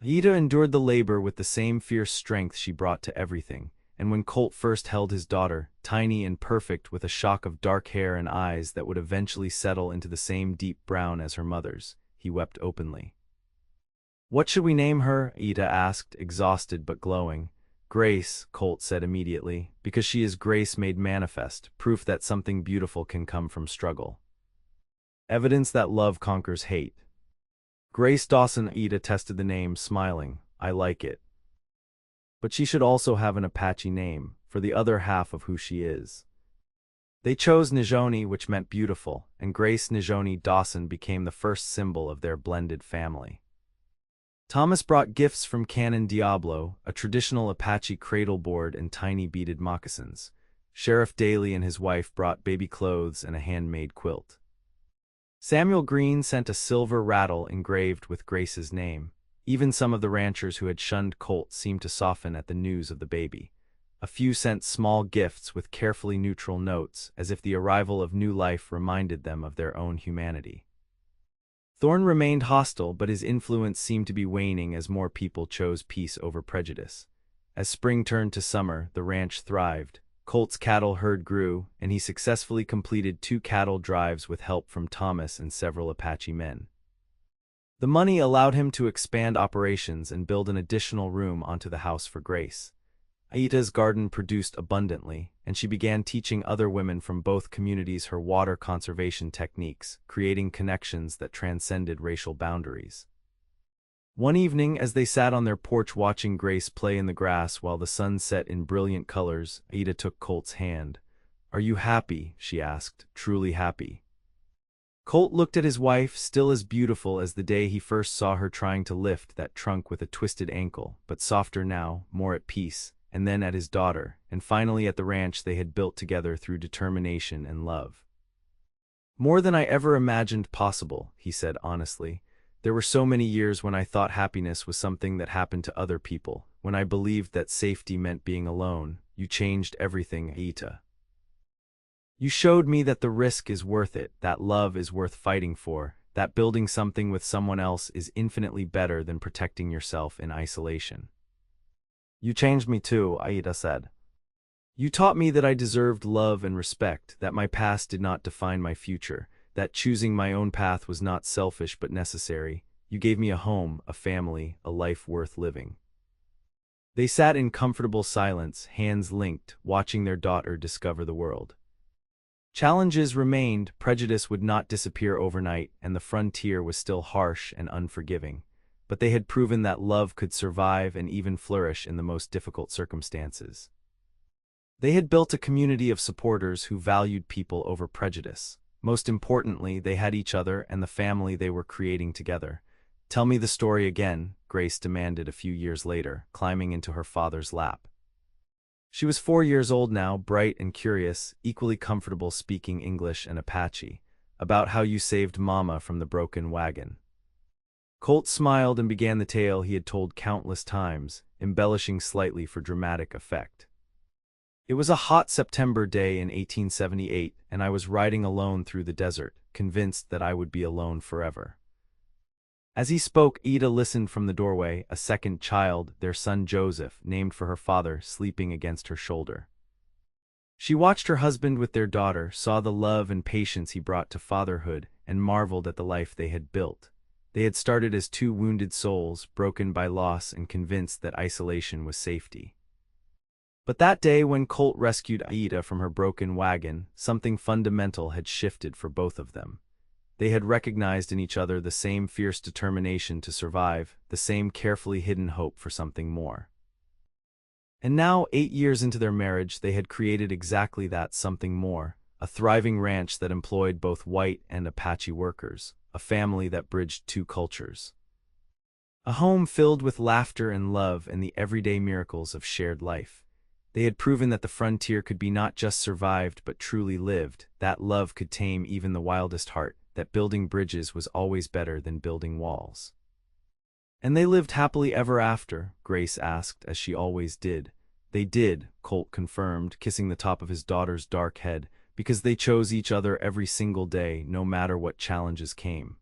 Ayita endured the labor with the same fierce strength she brought to everything, and when Colt first held his daughter, tiny and perfect with a shock of dark hair and eyes that would eventually settle into the same deep brown as her mother's, he wept openly. What should we name her? Ayita asked, exhausted but glowing. Grace, Colt said immediately, because she is grace made manifest, proof that something beautiful can come from struggle. Evidence that love conquers hate. Grace Dawson. Ayita tested the name, smiling. I like it. But she should also have an Apache name, for the other half of who she is. They chose Nijoni, which meant beautiful, and Grace Nijoni Dawson became the first symbol of their blended family. Thomas brought gifts from Canon Diablo, a traditional Apache cradle board and tiny beaded moccasins. Sheriff Daly and his wife brought baby clothes and a handmade quilt. Samuel Green sent a silver rattle engraved with Grace's name. Even some of the ranchers who had shunned Colt seemed to soften at the news of the baby. A few sent small gifts with carefully neutral notes, as if the arrival of new life reminded them of their own humanity. Thorne remained hostile, but his influence seemed to be waning as more people chose peace over prejudice. As spring turned to summer, the ranch thrived. Colt's cattle herd grew, and he successfully completed 2 cattle drives with help from Thomas and several Apache men. The money allowed him to expand operations and build an additional room onto the house for Grace. Ayita's garden produced abundantly, and she began teaching other women from both communities her water conservation techniques, creating connections that transcended racial boundaries. One evening, as they sat on their porch watching Grace play in the grass while the sun set in brilliant colors, Ayita took Colt's hand. "Are you happy?" she asked, "truly happy?" Colt looked at his wife, still as beautiful as the day he first saw her trying to lift that trunk with a twisted ankle, but softer now, more at peace, and then at his daughter, and finally at the ranch they had built together through determination and love. "More than I ever imagined possible," he said honestly. "There were so many years when I thought happiness was something that happened to other people, when I believed that safety meant being alone. You changed everything, Ayita. You showed me that the risk is worth it, that love is worth fighting for, that building something with someone else is infinitely better than protecting yourself in isolation." "You changed me too," Ayita said. "You taught me that I deserved love and respect, that my past did not define my future, that choosing my own path was not selfish but necessary. You gave me a home, a family, a life worth living." They sat in comfortable silence, hands linked, watching their daughter discover the world. Challenges remained, prejudice would not disappear overnight, and the frontier was still harsh and unforgiving. But they had proven that love could survive and even flourish in the most difficult circumstances. They had built a community of supporters who valued people over prejudice. Most importantly, they had each other and the family they were creating together. "Tell me the story again," Grace demanded a few years later, climbing into her father's lap. She was 4 years old now, bright and curious, equally comfortable speaking English and Apache, "about how you saved Mama from the broken wagon." Colt smiled and began the tale he had told countless times, embellishing slightly for dramatic effect. "It was a hot September day in 1878, and I was riding alone through the desert, convinced that I would be alone forever." As he spoke, Ayita listened from the doorway, a second child, their son Joseph, named for her father, sleeping against her shoulder. She watched her husband with their daughter, saw the love and patience he brought to fatherhood, and marveled at the life they had built. They had started as two wounded souls, broken by loss and convinced that isolation was safety. But that day when Colt rescued Ayita from her broken wagon, something fundamental had shifted for both of them. They had recognized in each other the same fierce determination to survive, the same carefully hidden hope for something more. And now, 8 years into their marriage, they had created exactly that something more, a thriving ranch that employed both white and Apache workers, a family that bridged two cultures. A home filled with laughter and love and the everyday miracles of shared life. They had proven that the frontier could be not just survived but truly lived, that love could tame even the wildest heart, that building bridges was always better than building walls. "And they lived happily ever after?" Grace asked, as she always did. "They did," Colt confirmed, kissing the top of his daughter's dark head, "because they chose each other every single day, no matter what challenges came.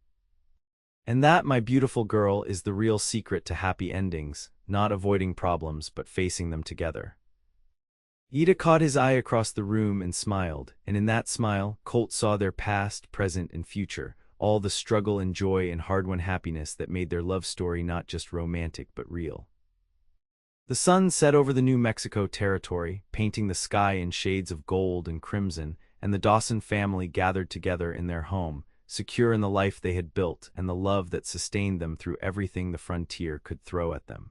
And that, my beautiful girl, is the real secret to happy endings, not avoiding problems but facing them together." Ayita caught his eye across the room and smiled, and in that smile, Colt saw their past, present, and future, all the struggle and joy and hard-won happiness that made their love story not just romantic but real. The sun set over the New Mexico territory, painting the sky in shades of gold and crimson, and the Dawson family gathered together in their home, secure in the life they had built and the love that sustained them through everything the frontier could throw at them.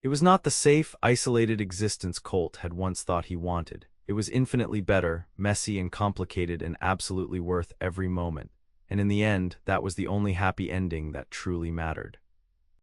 It was not the safe, isolated existence Colt had once thought he wanted. It was infinitely better, messy and complicated, and absolutely worth every moment. And in the end, that was the only happy ending that truly mattered.